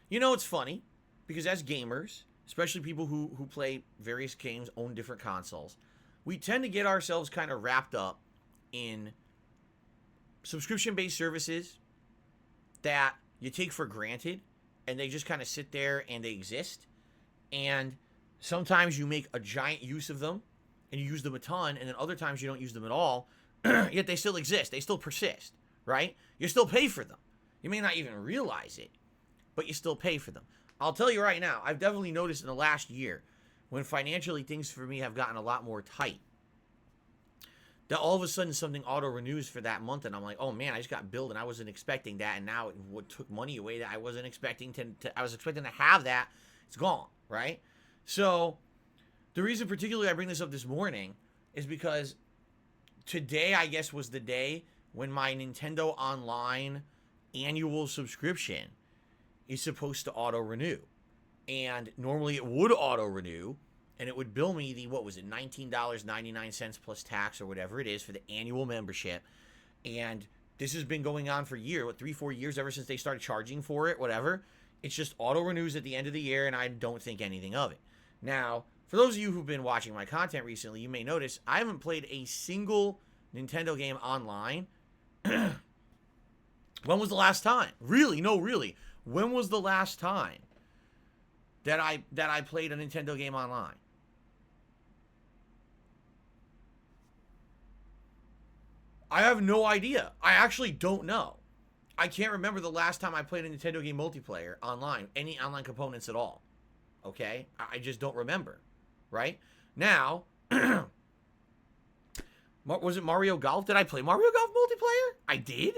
you know, it's funny, because as gamers, especially people who play various games, own different consoles, we tend to get ourselves kind of wrapped up in subscription-based services that you take for granted, and they just kind of sit there and they exist. And sometimes you make a giant use of them, and you use them a ton, and then other times you don't use them at all, yet they still exist. They still persist, right? You still pay for them. You may not even realize it, but you still pay for them. I'll tell you right now, I've definitely noticed in the last year, when financially things for me have gotten a lot more tight, that all of a sudden something auto-renews for that month, and I'm like, oh man, I just got billed and I wasn't expecting that, and now it took money away that I wasn't expecting I was expecting to have that. It's gone, right? So the reason particularly I bring this up this morning is because today, I guess, was the day when my Nintendo Online annual subscription is supposed to auto-renew. And normally it would auto-renew, and it would bill me the, what was it, $19.99 plus tax or whatever it is for the annual membership. And this has been going on for years, 3-4 years, ever since they started charging for it, whatever. It's just auto-renews at the end of the year, and I don't think anything of it. Now, for those of you who've been watching my content recently, you may notice I haven't played a single Nintendo game online. When was the last time? Really? No, really. When was the last time that I played a Nintendo game online? I have no idea. I actually don't know. I can't remember the last time I played a Nintendo game multiplayer online, any online components at all. Okay? I just don't remember. Right? Now, was it Mario Golf? Did I play Mario Golf multiplayer? I did?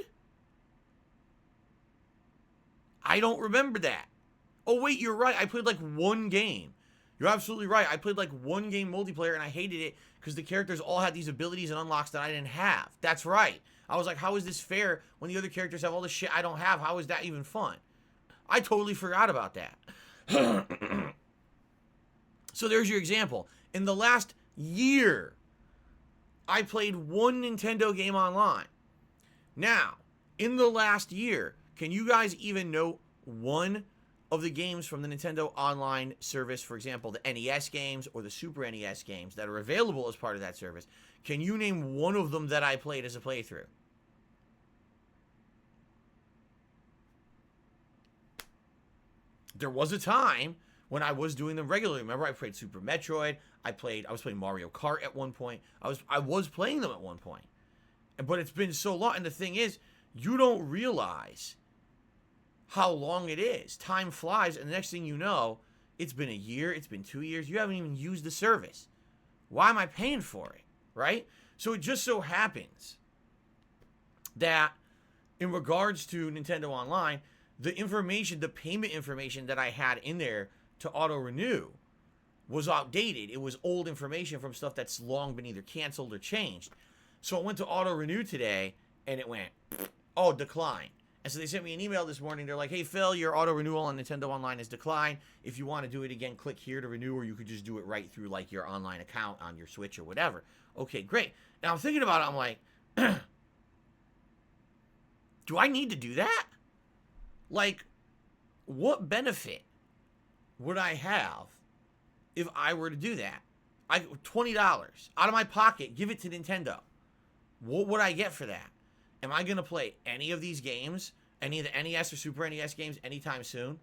I don't remember that. Oh, wait, you're right. I played like one game. You're absolutely right. I played like one game multiplayer, and I hated it because the characters all had these abilities and unlocks that I didn't have. That's right. I was like, how is this fair when the other characters have all the shit I don't have? How is that even fun? I totally forgot about that. So there's your example. In the last year, I played one Nintendo game online. Now, in the last year, can you guys even know one of the games from the Nintendo Online service, for example, the NES games or the Super NES games that are available as part of that service? Can you name one of them that I played as a playthrough? there was a time when I was doing them regularly. Remember, I played Super Metroid. I was playing Mario Kart at one point. I was playing them at one point. But it's been so long. And the thing is, you don't realize how long it is. Time flies, and the next thing you know, it's been a year, it's been 2 years. You haven't even used the service. Why am I paying for it? Right? So it just so happens that in regards to Nintendo Online, the information, the payment information that I had in there to auto-renew was outdated. It was old information from stuff that's long been either canceled or changed. So I went to auto-renew today, and it went, oh, decline. And so they sent me an email this morning. They're like, hey, Phil, your auto-renewal on Nintendo Online has declined. If you want to do it again, click here to renew, or you could just do it right through, like, your online account on your Switch or whatever. Okay, great. Now, I'm thinking about it. I'm like, do I need to do that? Like, what benefit would I have if I were to do that? $20 out of my pocket, give it to Nintendo. What would I get for that? Am I going to play any of these games, any of the NES or Super NES games anytime soon?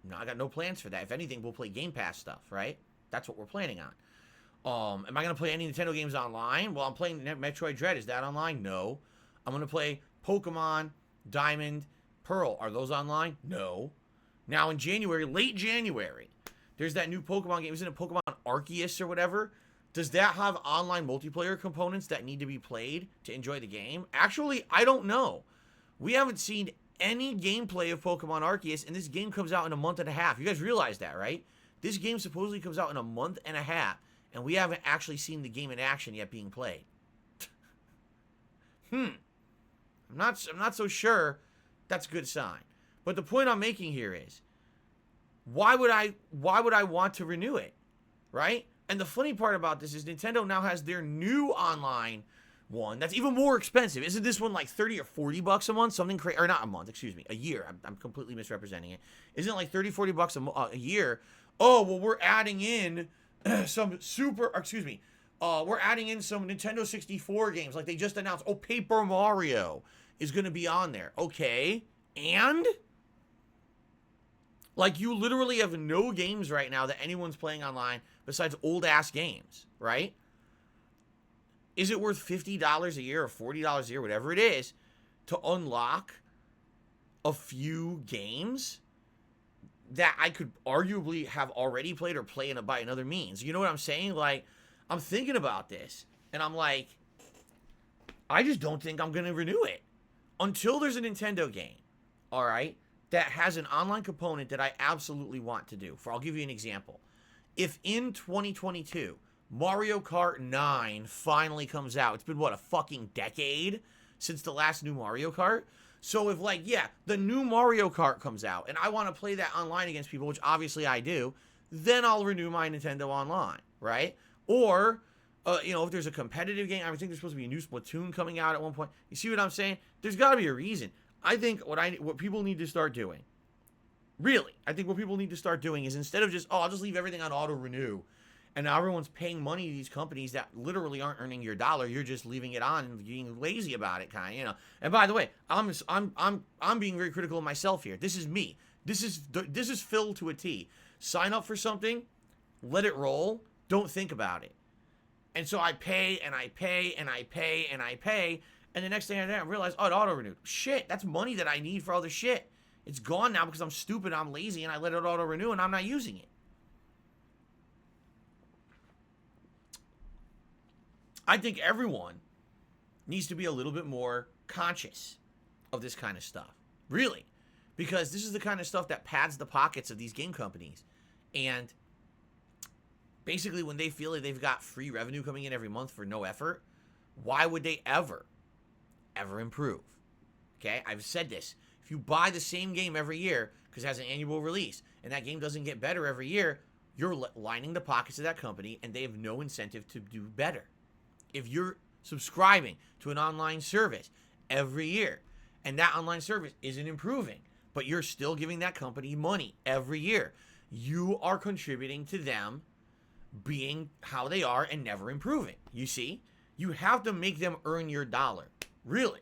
No, I got no plans for that. If anything, we'll play Game Pass stuff, right? That's what we're planning on. Am I going to play any Nintendo games online? Well, I'm playing Metroid Dread. Is that online? No. I'm going to play Pokemon, Diamond, Pearl. Are those online? No. Now, in January, late January, there's that new Pokemon game. Isn't it Pokemon Arceus or whatever? Does that have online multiplayer components that need to be played to enjoy the game? Actually, I don't know. We haven't seen any gameplay of Pokemon Arceus, and this game comes out in a month and a half. You guys realize that, right? This game supposedly comes out in a month and a half, and we haven't actually seen the game in action yet being played. I'm not so sure that's a good sign. But the point I'm making here is, why would I want to renew it, right? And the funny part about this is Nintendo now has their new online one that's even more expensive. Isn't this one like 30 or 40 bucks a month? Something crazy, or not a month, excuse me, a year. I'm completely misrepresenting it. Isn't it like 30, 40 bucks a year? Oh, well, we're adding in some we're adding in some Nintendo 64 games. Like they just announced, Paper Mario is going to be on there. Okay, and? Like, you literally have no games right now that anyone's playing online besides old-ass games, right? Is it worth $50 a year or $40 a year, whatever it is, to unlock a few games that I could arguably have already played or play by another means? You know what I'm saying? Like, I'm thinking about this, and I'm like, I just don't think I'm going to renew it until there's a Nintendo game, all right, that has an online component that I absolutely want to do. I'll give you an example. If in 2022, Mario Kart 9 finally comes out, it's been, a fucking decade since the last new Mario Kart? So if, the new Mario Kart comes out, and I want to play that online against people, which obviously I do, then I'll renew my Nintendo Online, right? Or, if there's a competitive game, I think there's supposed to be a new Splatoon coming out at one point. You see what I'm saying? There's got to be a reason. I think what people need to start doing, really, I think what people need to start doing is instead of just, I'll just leave everything on auto-renew, and now everyone's paying money to these companies that literally aren't earning your dollar, you're just leaving it on and being lazy about it, kind of, And by the way, I'm being very critical of myself here. This is me. This is Phil to a T. Sign up for something, let it roll, don't think about it. And so I pay, and I pay, and I pay, and I pay, and the next thing I realize, it auto-renewed. Shit, that's money that I need for other shit. It's gone now because I'm stupid, I'm lazy, and I let it auto-renew, and I'm not using it. I think everyone needs to be a little bit more conscious of this kind of stuff. Really. Because this is the kind of stuff that pads the pockets of these game companies. And basically when they feel like they've got free revenue coming in every month for no effort, why would they ever improve? Okay, I've said this. If you buy the same game every year because it has an annual release and that game doesn't get better every year, you're lining the pockets of that company and they have no incentive to do better. If you're subscribing to an online service every year and that online service isn't improving, but you're still giving that company money every year, you are contributing to them being how they are and never improving. You see? You have to make them earn your dollar. Really.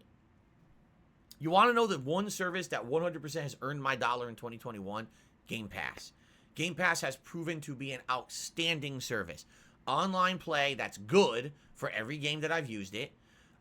You want to know the one service that 100% has earned my dollar in 2021? Game Pass. Game Pass has proven to be an outstanding service. Online play that's good for every game that I've used it.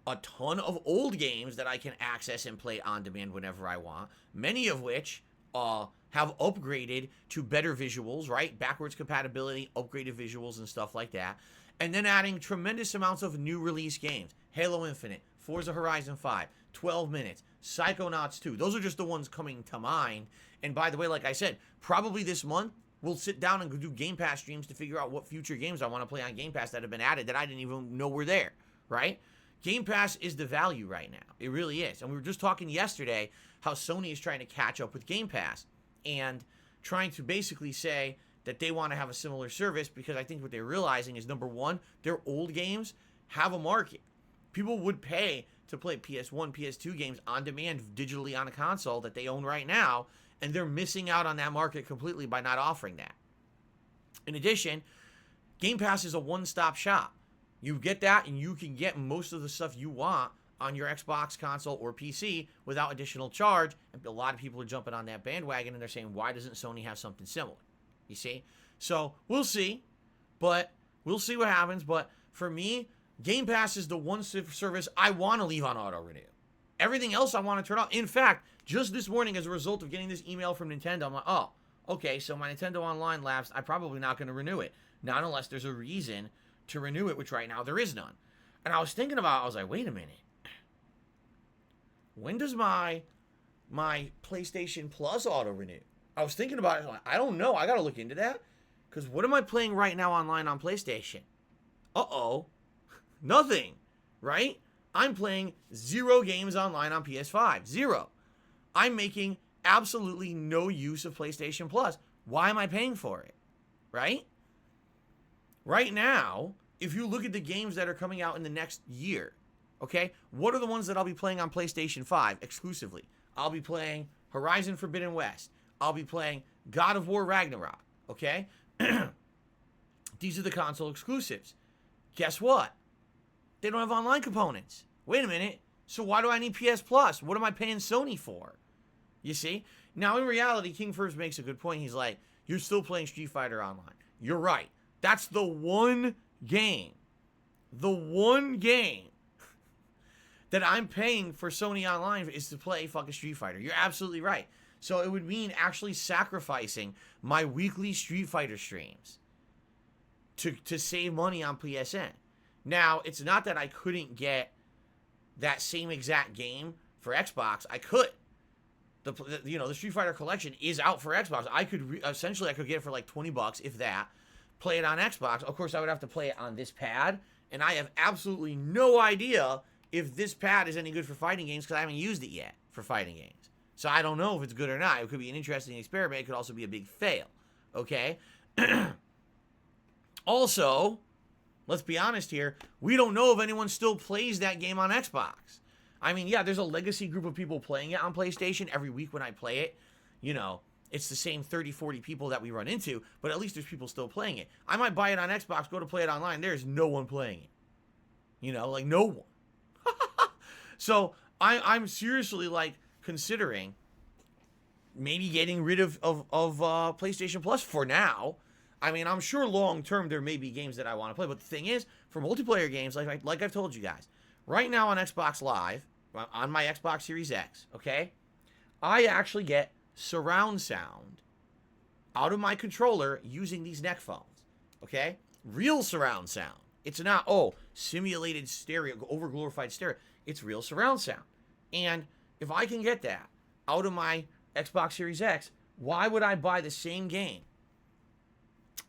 A ton of old games that I can access and play on demand whenever I want. Many of which have upgraded to better visuals, right? Backwards compatibility, upgraded visuals and stuff like that. And then adding tremendous amounts of new release games. Halo Infinite, Forza Horizon 5, 12 Minutes, Psychonauts 2. Those are just the ones coming to mind. And by the way, like I said, probably this month, we'll sit down and do Game Pass streams to figure out what future games I want to play on Game Pass that have been added that I didn't even know were there, right? Game Pass is the value right now. It really is. And we were just talking yesterday how Sony is trying to catch up with Game Pass and trying to basically say that they want to have a similar service, because I think what they're realizing is, number one, their old games have a market. People would pay to play PS1, PS2 games on demand digitally on a console that they own right now, and they're missing out on that market completely by not offering that. In addition, Game Pass is a one-stop shop. You get that, and you can get most of the stuff you want on your Xbox console or PC without additional charge. And a lot of people are jumping on that bandwagon, and they're saying, why doesn't Sony have something similar? You see? So we'll see, but we'll see what happens. But for me, Game Pass is the one service I want to leave on auto-renew. Everything else I want to turn off. In fact, just this morning, as a result of getting this email from Nintendo, I'm like, oh, okay, so my Nintendo Online lapsed. I'm probably not going to renew it. Not unless there's a reason to renew it, which right now there is none. And I was thinking about, I was like, wait a minute. When does my PlayStation Plus auto-renew? I was thinking about it. Like, I don't know. I got to look into that. Because what am I playing right now online on PlayStation? Uh-oh. Nothing. Right? I'm playing 0 games online on PS5. 0. I'm making absolutely no use of PlayStation Plus. Why am I paying for it? Right? Right now, if you look at the games that are coming out in the next year, okay, what are the ones that I'll be playing on PlayStation 5 exclusively? I'll be playing Horizon Forbidden West. I'll be playing God of War Ragnarok, okay? These are the console exclusives. Guess what? They don't have online components. Wait a minute. So why do I need PS Plus? What am I paying Sony for? You see? Now, in reality, King First makes a good point. He's like, you're still playing Street Fighter Online. You're right. That's the one game that I'm paying for Sony Online is to play fucking Street Fighter. You're absolutely right. So it would mean actually sacrificing my weekly Street Fighter streams to save money on PSN. Now, it's not that I couldn't get that same exact game for Xbox. I could. The Street Fighter collection is out for Xbox. I could essentially I could get it for like $20, if that. Play it on Xbox. Of course, I would have to play it on this pad, and I have absolutely no idea if this pad is any good for fighting games because I haven't used it yet for fighting games. So I don't know if it's good or not. It could be an interesting experiment. It could also be a big fail. Okay? Also, let's be honest here, we don't know if anyone still plays that game on Xbox. I mean, yeah, there's a legacy group of people playing it on PlayStation. Every week when I play it, it's the same 30, 40 people that we run into, but at least there's people still playing it. I might buy it on Xbox, go to play it online. There's no one playing it. Like no one. So I'm seriously considering maybe getting rid of PlayStation Plus for now. I mean, I'm sure long term there may be games that I want to play, but the thing is, for multiplayer games, like I've told you guys, right now on Xbox Live, on my Xbox Series X, okay, I actually get surround sound out of my controller using these neck phones, okay? Real surround sound. It's not, simulated stereo, over-glorified stereo. It's real surround sound. And if I can get that out of my Xbox Series X, why would I buy the same game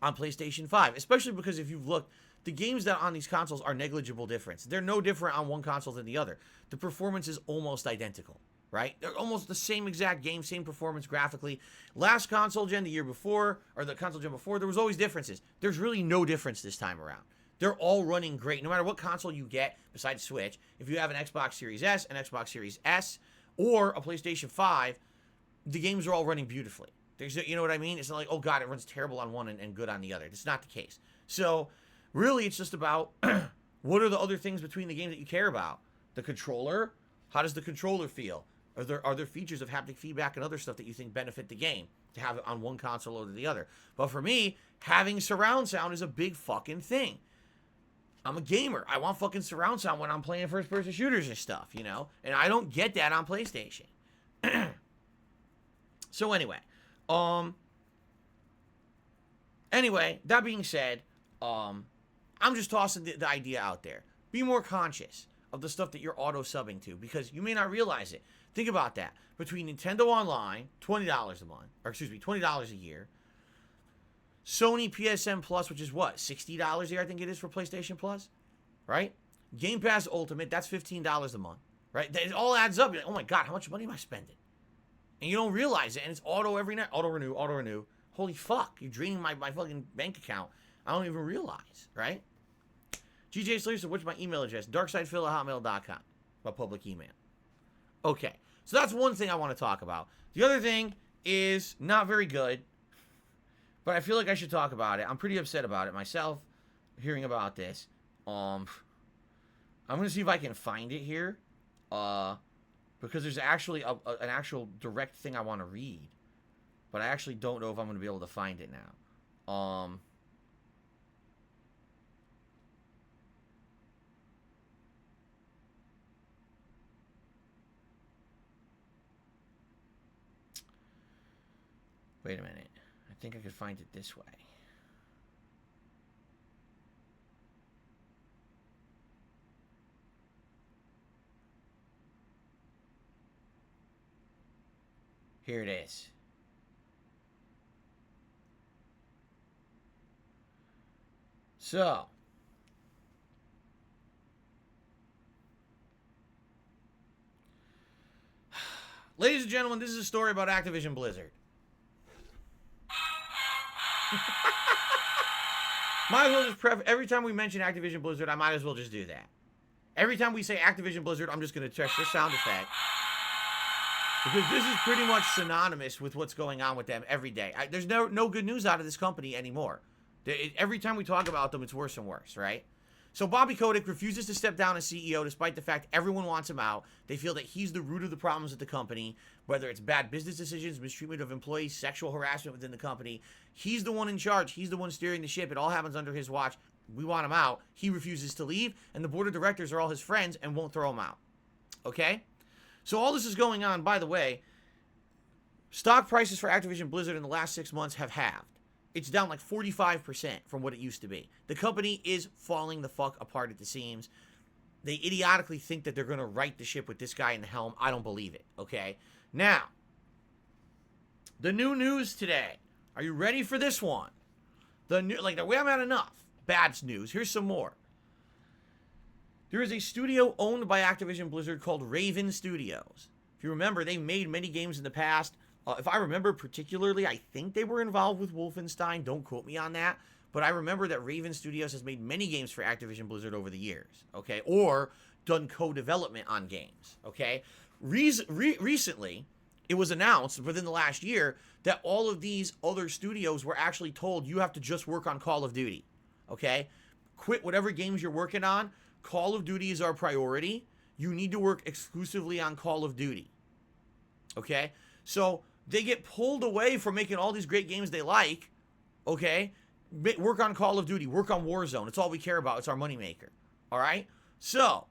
on PlayStation 5? Especially because if you've looked, the games that are on these consoles are negligible difference. They're no different on one console than the other. The performance is almost identical, right? They're almost the same exact game, same performance graphically. Last console gen, the year before, or the console gen before, there was always differences. There's really no difference this time around. They're all running great. No matter what console you get, besides Switch, if you have an Xbox Series S, an Xbox Series S, or a PlayStation 5, the games are all running beautifully. You know what I mean? It's not like, oh God, it runs terrible on one and good on the other. It's not the case. So, really, it's just about what are the other things between the games that you care about? The controller? How does the controller feel? Are there features of haptic feedback and other stuff that you think benefit the game? to have it on one console over the other. But for me, having surround sound is a big fucking thing. I'm a gamer. I want fucking surround sound when I'm playing first-person shooters and stuff, you know? And I don't get that on PlayStation. So anyway, that being said, I'm just tossing the idea out there. Be more conscious of the stuff that you're auto-subbing to, because you may not realize it. Think about that. Between Nintendo Online, $20 a month, or excuse me, $20 a year, Sony PSN Plus, which is what, $60 a year, I think it is for PlayStation Plus, right? Game Pass Ultimate, that's $15 a month, right? It all adds up. You're like, oh my God, how much money am I spending? And you don't realize it, and it's auto every night. Auto renew. Holy fuck, you're draining my fucking bank account. I don't even realize, right? GJ Slater said, what's my email address? darksidephil@hotmail.com. My public email. Okay, so that's one thing I want to talk about. The other thing is not very good, but I feel like I should talk about it. I'm pretty upset about it myself, hearing about this. I'm going to see if I can find it here, because there's actually an actual direct thing I want to read, but I actually don't know if I'm going to be able to find it now. Wait a minute. I think I could find it this way. Here it is. So, ladies and gentlemen, this is a story about Activision Blizzard. Might as well just every time we mention Activision Blizzard, I might as well just do that. Every time we say Activision Blizzard, I'm just going to test this sound effect, because this is pretty much synonymous with what's going on with them every day. There's no good news out of this company anymore. Every time we talk about them, it's worse and worse, right? So Bobby Kotick refuses to step down as CEO despite the fact everyone wants him out. They feel that he's the root of the problems at the company, whether it's bad business decisions, mistreatment of employees, sexual harassment within the company. He's the one in charge. He's the one steering the ship. It all happens under his watch. We want him out. He refuses to leave, and the board of directors are all his friends and won't throw him out. Okay? So all this is going on. By the way, stock prices for Activision Blizzard in the last 6 months have halved. It's down like 45% from what it used to be. The company is falling the fuck apart at the seams. They idiotically think that they're going to right the ship with this guy in the helm. I don't believe it, okay? Now, the new news today. Are you ready for this one? We haven't had enough bad news. Here's some more. There is a studio owned by Activision Blizzard called Raven Studios. If you remember, they made many games in the past. If I remember particularly, I think they were involved with Wolfenstein. Don't quote me on that. But I remember that Raven Studios has made many games for Activision Blizzard over the years, okay? Or done co-development on games, okay? Recently, it was announced within the last year that all of these other studios were actually told you have to just work on Call of Duty, okay? Quit whatever games you're working on. Call of Duty is our priority. You need to work exclusively on Call of Duty, okay? So they get pulled away from making all these great games they like, okay? Work on Call of Duty, work on Warzone. It's all we care about. It's our moneymaker, all right? So,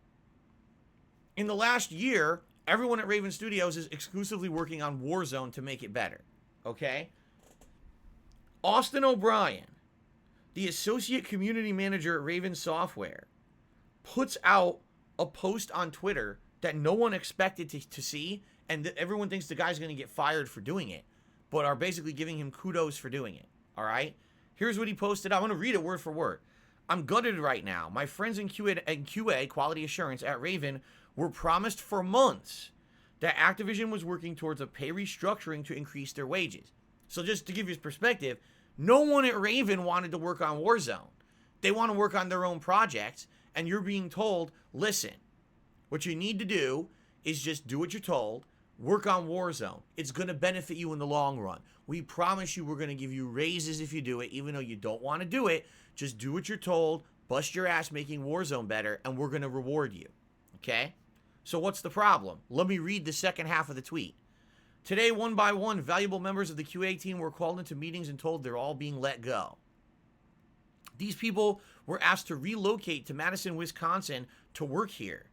in the last year, everyone at Raven Studios is exclusively working on Warzone to make it better, okay? Austin O'Brien, the associate community manager at Raven Software, puts out a post on Twitter that no one expected to see, and everyone thinks the guy's going to get fired for doing it, but are basically giving him kudos for doing it, all right? Here's what he posted. I'm going to read it word for word. I'm gutted right now. My friends in QA, quality assurance, at Raven were promised for months that Activision was working towards a pay restructuring to increase their wages. So just to give you perspective, no one at Raven wanted to work on Warzone. They want to work on their own projects, and you're being told, listen, what you need to do is just do what you're told. Work on Warzone. It's going to benefit you in the long run. We promise you we're going to give you raises if you do it, even though you don't want to do it. Just do what you're told, bust your ass making Warzone better, and we're going to reward you. Okay? So what's the problem? Let me read the second half of the tweet. Today, one by one, valuable members of the QA team were called into meetings and told they're all being let go. These people were asked to relocate to Madison, Wisconsin to work here.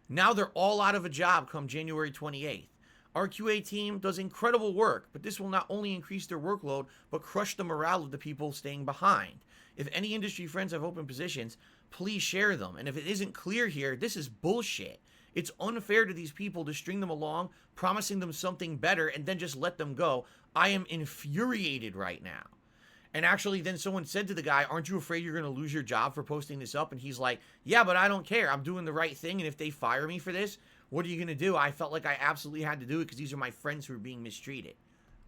Now they're all out of a job come January 28th. Our QA team does incredible work, but this will not only increase their workload, but crush the morale of the people staying behind. If any industry friends have open positions, please share them. And if it isn't clear here, this is bullshit. It's unfair to these people to string them along, promising them something better, and then just let them go. I am infuriated right now. And actually, then someone said to the guy, aren't you afraid you're going to lose your job for posting this up? And he's like, yeah, but I don't care. I'm doing the right thing. And if they fire me for this, what are you going to do? I felt like I absolutely had to do it because these are my friends who are being mistreated.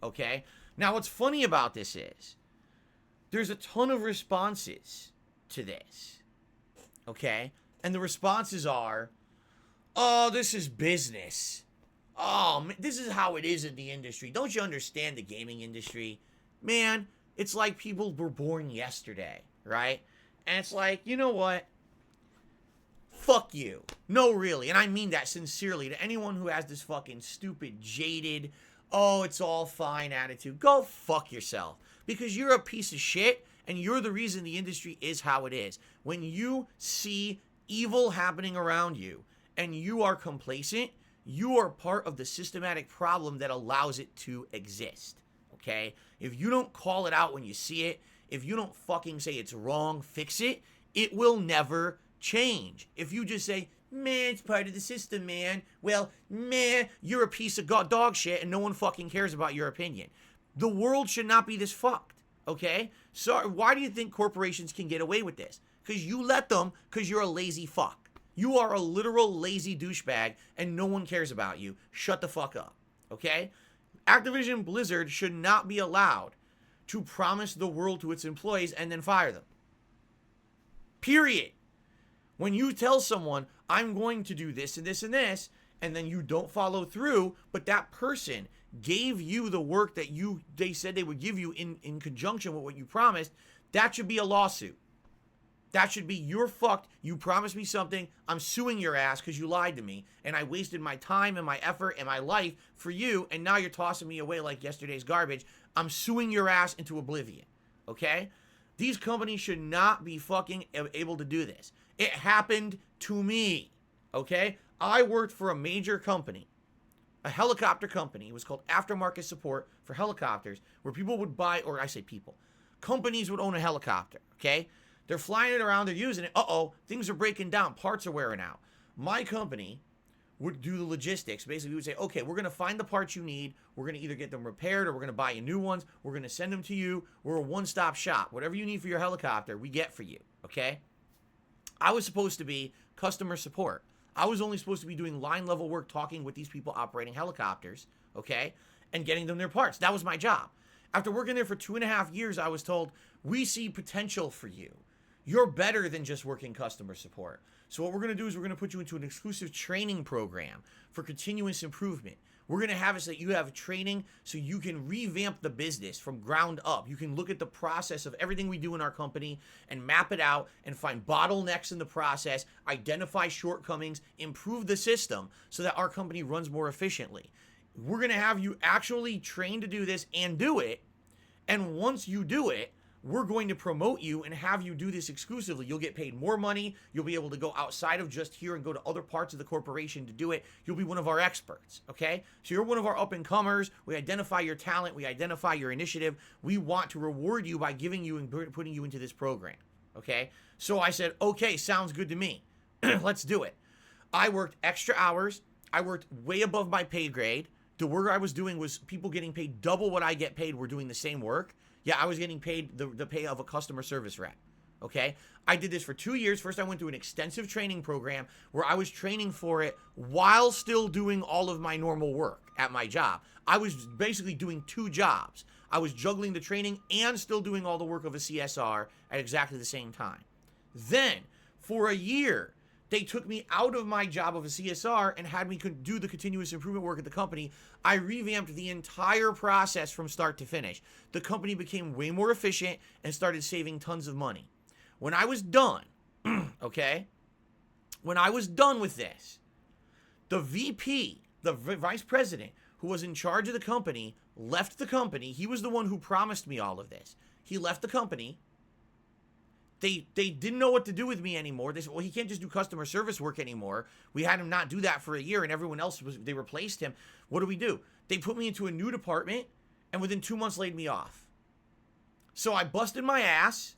Okay? Now, what's funny about this is there's a ton of responses to this. Okay? And the responses are, oh, this is business. Oh, this is how it is in the industry. Don't you understand the gaming industry? Man, it's like people were born yesterday, right? And it's like, you know what? Fuck you. No, really. And I mean that sincerely to anyone who has this fucking stupid, jaded, oh, it's all fine attitude. Go fuck yourself. Because you're a piece of shit and you're the reason the industry is how it is. When you see evil happening around you and you are complacent, you are part of the systematic problem that allows it to exist. Okay? If you don't call it out when you see it, if you don't fucking say it's wrong, fix it, it will never change. If you just say, man, it's part of the system, man. Well, man, you're a piece of dog shit and no one fucking cares about your opinion. The world should not be this fucked, okay? So why do you think corporations can get away with this? Because you let them, because you're a lazy fuck. You are a literal lazy douchebag and no one cares about you. Shut the fuck up, okay? Activision Blizzard should not be allowed to promise the world to its employees and then fire them. Period. When you tell someone, I'm going to do this and this and this, and then you don't follow through, but that person gave you the work that they said they would give you in conjunction with what you promised, that should be a lawsuit. That should be, you're fucked, you promised me something, I'm suing your ass because you lied to me, and I wasted my time and my effort and my life for you, and now you're tossing me away like yesterday's garbage. I'm suing your ass into oblivion, okay? These companies should not be fucking able to do this. It happened to me, okay? I worked for a major company, a helicopter company. It was called Aftermarket Support for Helicopters, where people would buy, or I say people, companies would own a helicopter, okay? They're flying it around, they're using it. Uh-oh, things are breaking down, parts are wearing out. My company would do the logistics. Basically, we would say, okay, we're going to find the parts you need. We're going to either get them repaired or we're going to buy you new ones. We're going to send them to you. We're a one-stop shop. Whatever you need for your helicopter, we get for you, okay? I was supposed to be customer support. I was only supposed to be doing line-level work, talking with these people operating helicopters, okay, and getting them their parts. That was my job. After working there for 2.5 years, I was told, we see potential for you. You're better than just working customer support. So what we're going to do is we're going to put you into an exclusive training program for continuous improvement. We're going to have it so that you have training so you can revamp the business from ground up. You can look at the process of everything we do in our company and map it out and find bottlenecks in the process, identify shortcomings, improve the system so that our company runs more efficiently. We're going to have you actually trained to do this and do it. And once you do it, we're going to promote you and have you do this exclusively. You'll get paid more money. You'll be able to go outside of just here and go to other parts of the corporation to do it. You'll be one of our experts, okay? So you're one of our up-and-comers. We identify your talent. We identify your initiative. We want to reward you by giving you and putting you into this program, okay? So I said, okay, sounds good to me. Let's do it. I worked extra hours. I worked way above my pay grade. The work I was doing was people getting paid double what I get paid were doing the same work. Yeah, I was getting paid the pay of a customer service rep, okay? I did this for 2 years. First, I went through an extensive training program where I was training for it while still doing all of my normal work at my job. I was basically doing 2 jobs. I was juggling the training and still doing all the work of a CSR at exactly the same time. Then, for a year, they took me out of my job of a CSR and had me do the continuous improvement work at the company. I revamped the entire process from start to finish. The company became way more efficient and started saving tons of money. When I was done, okay, when I was done with this, the VP, the vice president, who was in charge of the company, left the company. He was the one who promised me all of this. He left the company. They didn't know what to do with me anymore. They said, well, he can't just do customer service work anymore. We had him not do that for a year, and everyone else, they replaced him. What do we do? They put me into a new department, and within 2 months laid me off. So I busted my ass.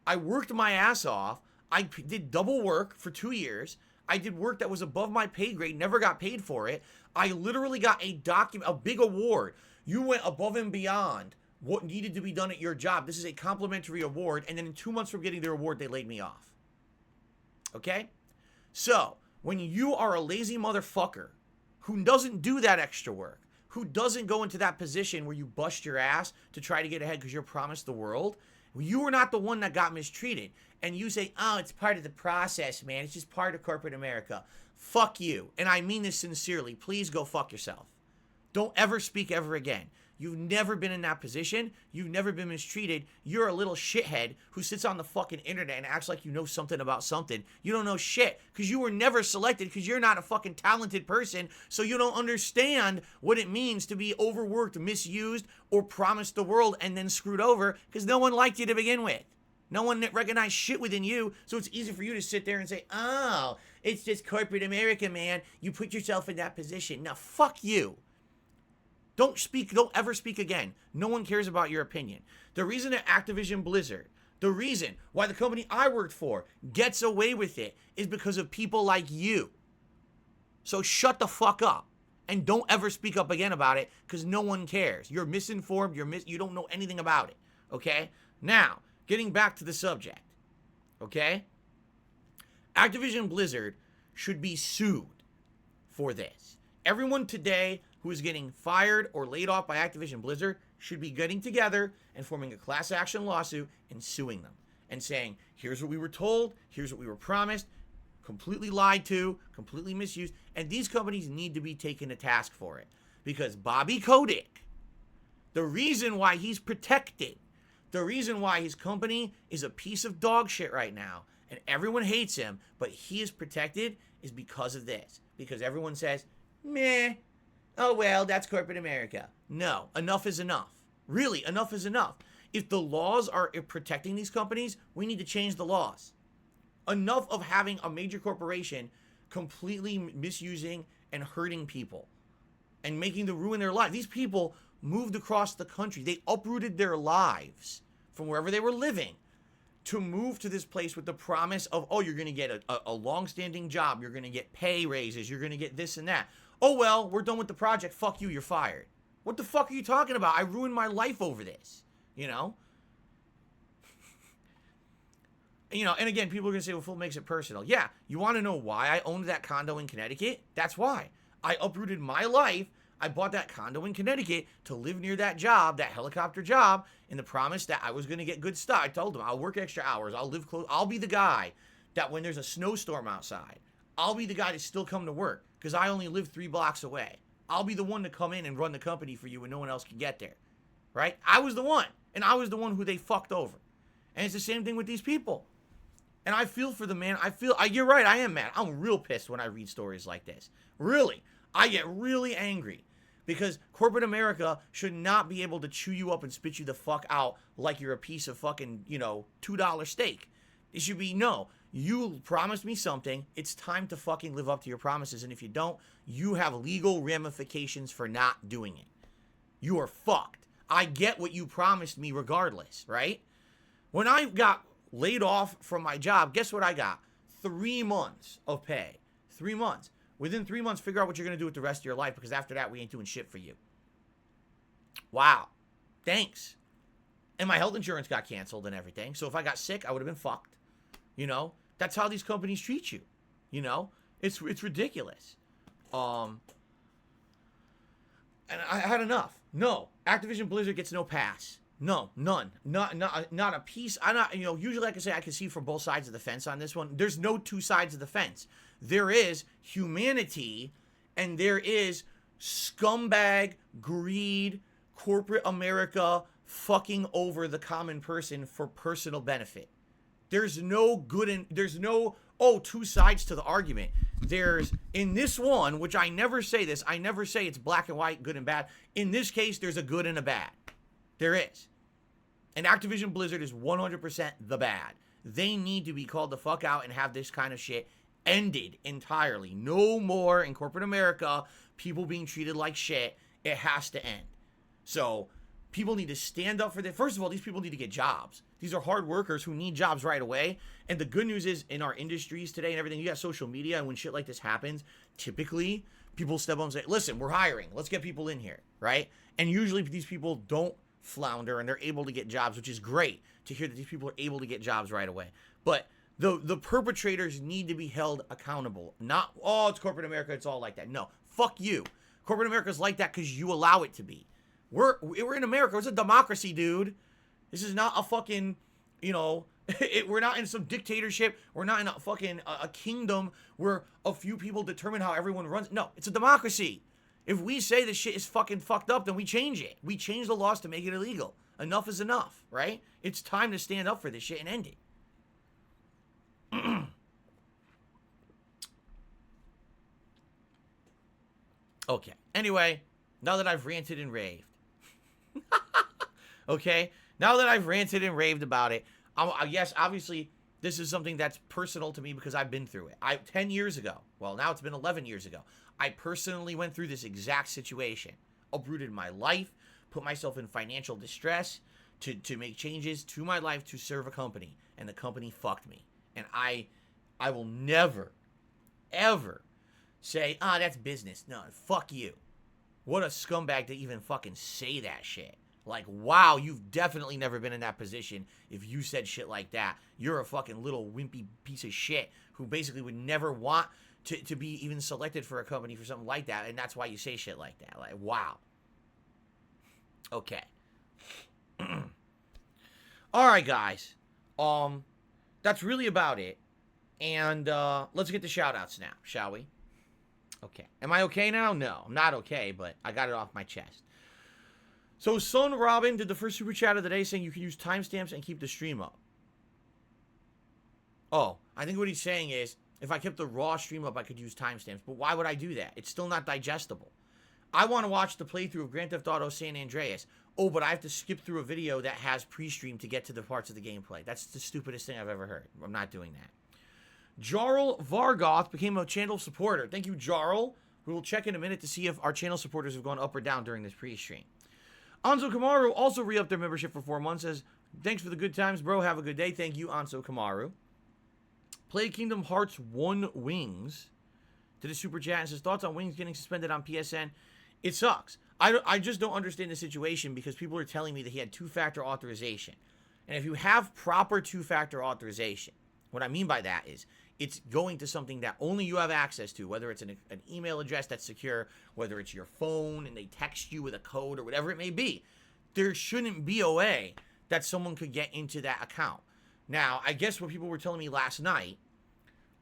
I worked my ass off. I did double work for 2 years. I did work that was above my pay grade, never got paid for it. I literally got a big award. You went above and beyond what needed to be done at your job. This is a complimentary award, and then in 2 months from getting their award, they laid me off. Okay? So, when you are a lazy motherfucker who doesn't do that extra work, who doesn't go into that position where you bust your ass to try to get ahead because you're promised the world, you are not the one that got mistreated. And you say, oh, it's part of the process, man. It's just part of corporate America. Fuck you. And I mean this sincerely. Please go fuck yourself. Don't ever speak ever again. You've never been in that position. You've never been mistreated. You're a little shithead who sits on the fucking internet and acts like you know something about something. You don't know shit because you were never selected because you're not a fucking talented person. So you don't understand what it means to be overworked, misused, or promised the world and then screwed over because no one liked you to begin with. No one recognized shit within you. So it's easy for you to sit there and say, oh, it's just corporate America, man. You put yourself in that position. Now, fuck you. Don't ever speak again. No one cares about your opinion. The reason that Activision Blizzard, the reason why the company I worked for gets away with it is because of people like you. So shut the fuck up and don't ever speak up again about it because no one cares. You're misinformed. You don't know anything about it. Okay? Now, getting back to the subject. Okay? Activision Blizzard should be sued for this. Everyone today who is getting fired or laid off by Activision Blizzard should be getting together and forming a class action lawsuit and suing them and saying, here's what we were told, here's what we were promised, completely lied to, completely misused, and these companies need to be taken to task for it. Because Bobby Kotick, the reason why he's protected, the reason why his company is a piece of dog shit right now, and everyone hates him, but he is protected, is because of this. Because everyone says, meh, oh, well, that's corporate America. No, enough is enough. Really, enough is enough. If the laws are protecting these companies, we need to change the laws. Enough of having a major corporation completely misusing and hurting people and making them ruin their lives. These people moved across the country. They uprooted their lives from wherever they were living to move to this place with the promise of, oh, you're going to get a long-standing job. You're going to get pay raises. You're going to get this and that. Oh, well, we're done with the project. Fuck you, you're fired. What the fuck are you talking about? I ruined my life over this, you know? And again, people are going to say, well, Phil makes it personal. Yeah, you want to know why I owned that condo in Connecticut? That's why. I uprooted my life. I bought that condo in Connecticut to live near that job, that helicopter job, in the promise that I was going to get good stuff. I told them, I'll work extra hours. I'll live close. I'll be the guy that when there's a snowstorm outside, I'll be the guy to still come to work because I only live 3 blocks away. I'll be the one to come in and run the company for you when no one else can get there, right? I was the one, and I was the one who they fucked over. And it's the same thing with these people. And I feel for the man. You're right, I am mad. I'm real pissed when I read stories like this. Really. I get really angry because corporate America should not be able to chew you up and spit you the fuck out like you're a piece of fucking, $2 steak. It should be, no, you promised me something. It's time to fucking live up to your promises. And if you don't, you have legal ramifications for not doing it. You are fucked. I get what you promised me regardless, right? When I got laid off from my job, guess what I got? 3 months of pay. 3 months. Within 3 months, figure out what you're going to do with the rest of your life because after that, we ain't doing shit for you. Wow. Thanks. And my health insurance got canceled and everything. So if I got sick, I would have been fucked. That's how these companies treat you. It's ridiculous. And I had enough. No, Activision Blizzard gets no pass. No, none. Not a piece. Usually, like I say, I can see from both sides of the fence on this one. There's no 2 sides of the fence. There is humanity and there is scumbag, greed, corporate America fucking over the common person for personal benefit. There's no good and there's no oh, two sides to the argument. There's, in this one, which I never say this, I never say it's black and white, good and bad. In this case, there's a good and a bad. There is. And Activision Blizzard is 100% the bad. They need to be called the fuck out and have this kind of shit ended entirely. No more in corporate America, people being treated like shit. It has to end. So, people need to stand up for that. First of all, these people need to get jobs. These are hard workers who need jobs right away. And the good news is, in our industries today and everything, you got social media, and when shit like this happens, typically, people step up and say, listen, we're hiring. Let's get people in here, right? And usually, these people don't flounder, and they're able to get jobs, which is great to hear that these people are able to get jobs right away. But the perpetrators need to be held accountable. Not, oh, it's corporate America, it's all like that. No, fuck you. Corporate America is like that because you allow it to be. We're in America. It's a democracy, dude. This is not a fucking, you know, we're not in some dictatorship. We're not in a fucking a kingdom where a few people determine how everyone runs. No, it's a democracy. If we say this shit is fucking fucked up, then we change it. We change the laws to make it illegal. Enough is enough, right? It's time to stand up for this shit and end it. Okay. Anyway, now that I've ranted and raved. Okay? Now that I've ranted and raved about it, yes, obviously, this is something that's personal to me because I've been through it. 10 years ago, well, now it's been 11 years ago, I personally went through this exact situation. Uprooted my life, put myself in financial distress to make changes to my life to serve a company. And the company fucked me. And I will never, ever say, that's business. No, fuck you. What a scumbag to even fucking say that shit. Like, wow, you've definitely never been in that position if you said shit like that. You're a fucking little wimpy piece of shit who basically would never want to be even selected for a company for something like that, and that's why you say shit like that. Like, wow. Okay. Alright, guys. That's really about it. And let's get to shoutouts now, shall we? Okay. Am I okay now? No, I'm not okay, but I got it off my chest. So, Son Robin did the first super chat of the day saying you can use timestamps and keep the stream up. Oh, I think what he's saying is, if I kept the raw stream up, I could use timestamps. But why would I do that? It's still not digestible. I want to watch the playthrough of Grand Theft Auto San Andreas. Oh, but I have to skip through a video that has PreStream to get to the parts of the gameplay. That's the stupidest thing I've ever heard. I'm not doing that. Jarl Vargoth became a channel supporter. Thank you, Jarl. We will check in a minute to see if our channel supporters have gone up or down during this pre-stream. Anso Kamaru also re-upped their membership for 4 months. Says, thanks for the good times, bro. Have a good day. Thank you, Anso Kamaru. Play Kingdom Hearts 1 Wings. Did a super chat and says, thoughts on Wings getting suspended on PSN? It sucks. I just don't understand the situation because people are telling me that he had two-factor authorization. And if you have proper two-factor authorization, what I mean by that is it's going to something that only you have access to, whether it's an email address that's secure, whether it's your phone and they text you with a code or whatever it may be. There shouldn't be a way that someone could get into that account. Now, I guess what people were telling me last night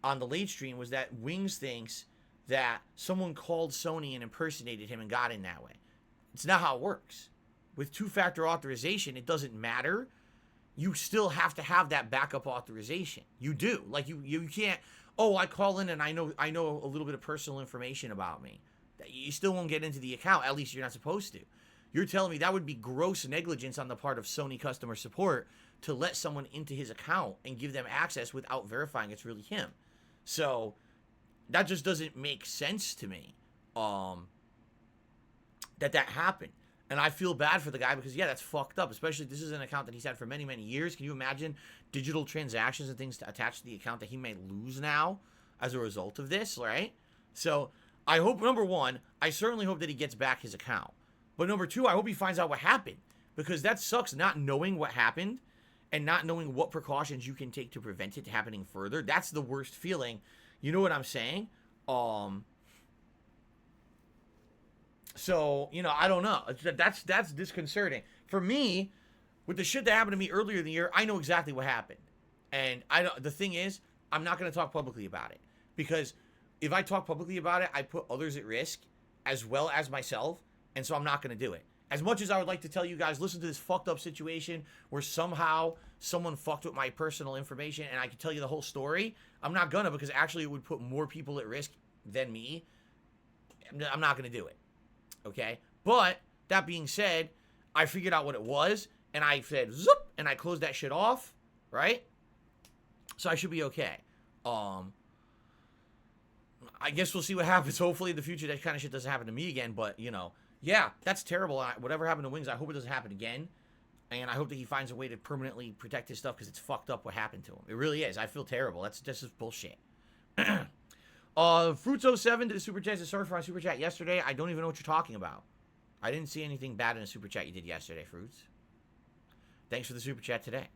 on the late stream was that Wings thinks that someone called Sony and impersonated him and got in that way. It's not how it works. With two-factor authorization, it doesn't matter. You still have to have that backup authorization. You do. Like, you can't, oh, I call in and I know a little bit of personal information about me. You still won't get into the account. At least you're not supposed to. You're telling me that would be gross negligence on the part of Sony customer support to let someone into his account and give them access without verifying it's really him. So, that just doesn't make sense to me, that happened. And I feel bad for the guy because, yeah, that's fucked up. Especially this is an account that he's had for many, many years. Can you imagine digital transactions and things attached to the account that he may lose now as a result of this, right? So, I hope, number one, I certainly hope that he gets back his account. But number two, I hope he finds out what happened. Because that sucks, not knowing what happened and not knowing what precautions you can take to prevent it happening further. That's the worst feeling. You know what I'm saying? So, you know, I don't know. That's disconcerting. For me, with the shit that happened to me earlier in the year, I know exactly what happened. And the thing is, I'm not going to talk publicly about it. Because if I talk publicly about it, I put others at risk as well as myself. And so I'm not going to do it. As much as I would like to tell you guys, listen to this fucked up situation where somehow someone fucked with my personal information and I could tell you the whole story, I'm not gonna, because actually it would put more people at risk than me. I'm not gonna do it. Okay? But, that being said, I figured out what it was, and I said, zoop, and I closed that shit off, right? So I should be okay. I guess we'll see what happens. Hopefully in the future that kind of shit doesn't happen to me again, but, you know, yeah, that's terrible. Whatever happened to Wings, I hope it doesn't happen again, and I hope that he finds a way to permanently protect his stuff, because it's fucked up what happened to him. It really is. I feel terrible. That's just bullshit. Fruits07 did a super chat. Sorry for my super chat yesterday. I don't even know what you're talking about. I didn't see anything bad in a super chat you did yesterday, Fruits. Thanks for the super chat today.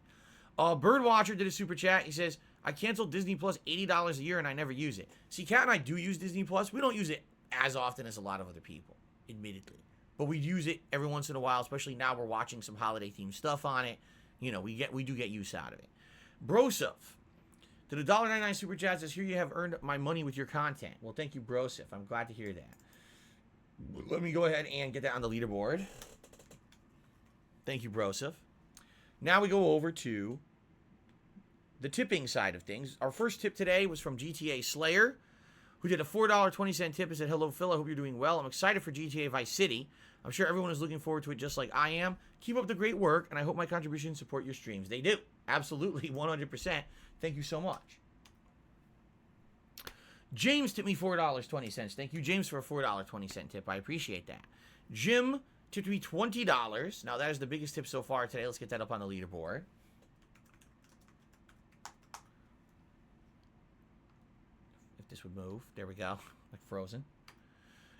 Birdwatcher did a super chat. He says, I canceled Disney Plus $80 a year and I never use it. See, Kat and I do use Disney Plus. We don't use it as often as a lot of other people, admittedly. But we use it every once in a while, especially now we're watching some holiday-themed stuff on it. You know, we do get use out of it. Broseph did a $1.99 super chat. Says, here you have earned my money with your content. Well, thank you, Broseph. I'm glad to hear that. Let me go ahead and get that on the leaderboard. Thank you, Broseph. Now we go over to the tipping side of things. Our first tip today was from GTA Slayer, who did a $4.20 tip and said, hello, Phil. I hope you're doing well. I'm excited for GTA Vice City. I'm sure everyone is looking forward to it just like I am. Keep up the great work, and I hope my contributions support your streams. They do. Absolutely, 100%. Thank you so much. James tipped me $4.20. Thank you, James, for a $4.20 tip. I appreciate that. Jim tipped me $20. Now, that is the biggest tip so far today. Let's get that up on the leaderboard. If this would move. There we go. Like frozen.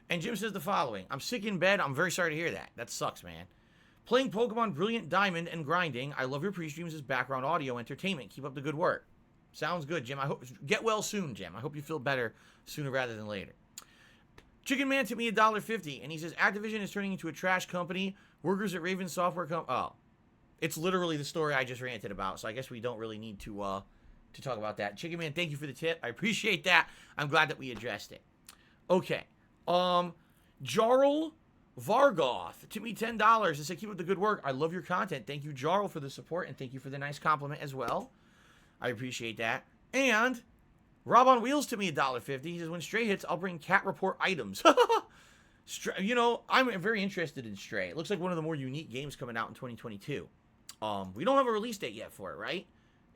And Jim says the following. I'm sick in bed. I'm very sorry to hear that. That sucks, man. Playing Pokemon Brilliant Diamond and grinding. I love your pre-streams as background audio entertainment. Keep up the good work. Sounds good, Jim. I hope get well soon, Jim. I hope you feel better sooner rather than later. Chicken Man tipped me $1.50, and he says Activision is turning into a trash company. Workers at Raven Software Oh, it's literally the story I just ranted about. So I guess we don't really need to talk about that. Chicken Man, thank you for the tip. I appreciate that. I'm glad that we addressed it. Okay. Jarl Vargoth tipped me $10 and said keep up the good work. I love your content. Thank you, Jarl, for the support, and thank you for the nice compliment as well. I appreciate that. And Rob on Wheels to me $1.50. He says, when Stray hits, I'll bring cat report items. You know, I'm very interested in Stray. It looks like one of the more unique games coming out in 2022. We don't have a release date yet for it, right?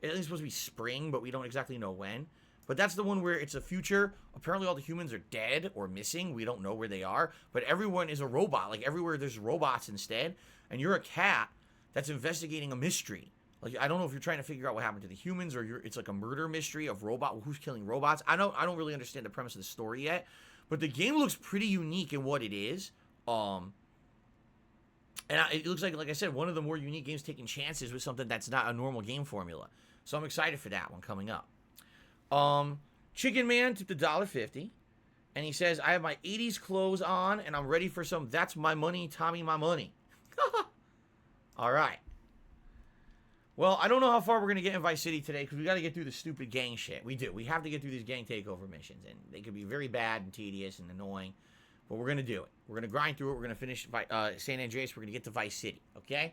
It's supposed to be spring, but we don't exactly know when. But that's the one where it's a future. Apparently all the humans are dead or missing. We don't know where they are. But everyone is a robot. Like everywhere there's robots instead. And you're a cat that's investigating a mystery. Like, I don't know if you're trying to figure out what happened to the humans or it's like a murder mystery of who's killing robots. I don't really understand the premise of the story yet, but the game looks pretty unique in what it is. It looks like I said, one of the more unique games taking chances with something that's not a normal game formula. So I'm excited for that one coming up. Chicken Man tipped $1.50, and he says, I have my 80s clothes on, and I'm ready for some That's My Money, Tommy My Money. All right. Well, I don't know how far we're going to get in Vice City today because we got to get through the stupid gang shit. We do. We have to get through these gang takeover missions, and they could be very bad and tedious and annoying, but we're going to do it. We're going to grind through it. We're going to finish San Andreas. We're going to get to Vice City, okay?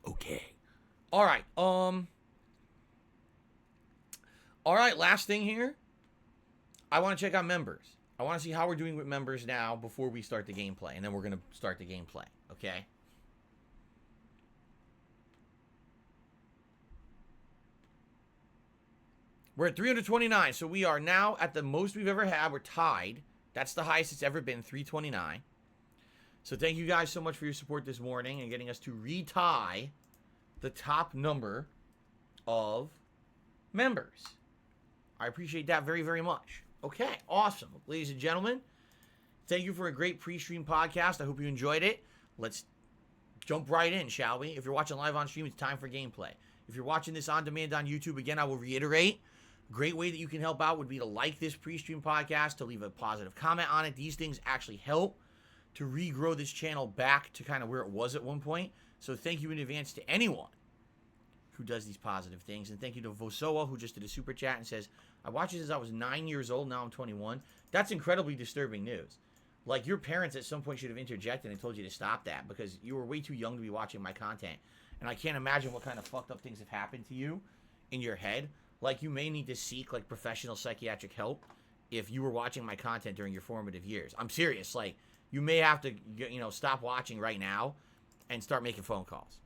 Okay. All right. All right, last thing here. I want to check out members. I want to see how we're doing with members now before we start the gameplay, and then we're going to start the gameplay, okay? We're at 329, so we are now at the most we've ever had. We're tied. That's the highest it's ever been, 329. So thank you guys so much for your support this morning and getting us to retie the top number of members. I appreciate that very, very much. Okay, awesome. Ladies and gentlemen, thank you for a great pre-stream podcast. I hope you enjoyed it. Let's jump right in, shall we? If you're watching live on stream, it's time for gameplay. If you're watching this on demand on YouTube, again, I will reiterate, great way that you can help out would be to like this pre-stream podcast, to leave a positive comment on it. These things actually help to regrow this channel back to kind of where it was at one point. So thank you in advance to anyone who does these positive things. And thank you to Vosoa, who just did a super chat and says, I watched it since I was 9 years old. Now I'm 21. That's incredibly disturbing news. Like, your parents at some point should have interjected and told you to stop that, because you were way too young to be watching my content. And I can't imagine what kind of fucked up things have happened to you in your head. Like, you may need to seek, like, professional psychiatric help if you were watching my content during your formative years. I'm serious. Like, you may have to, you know, stop watching right now and start making phone calls.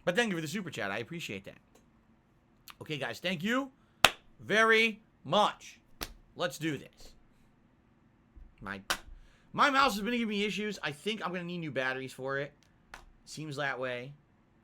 But thank you for the super chat. I appreciate that. Okay, guys, thank you very much. Let's do this. My mouse has been giving me issues. I think I'm going to need new batteries for it. Seems that way.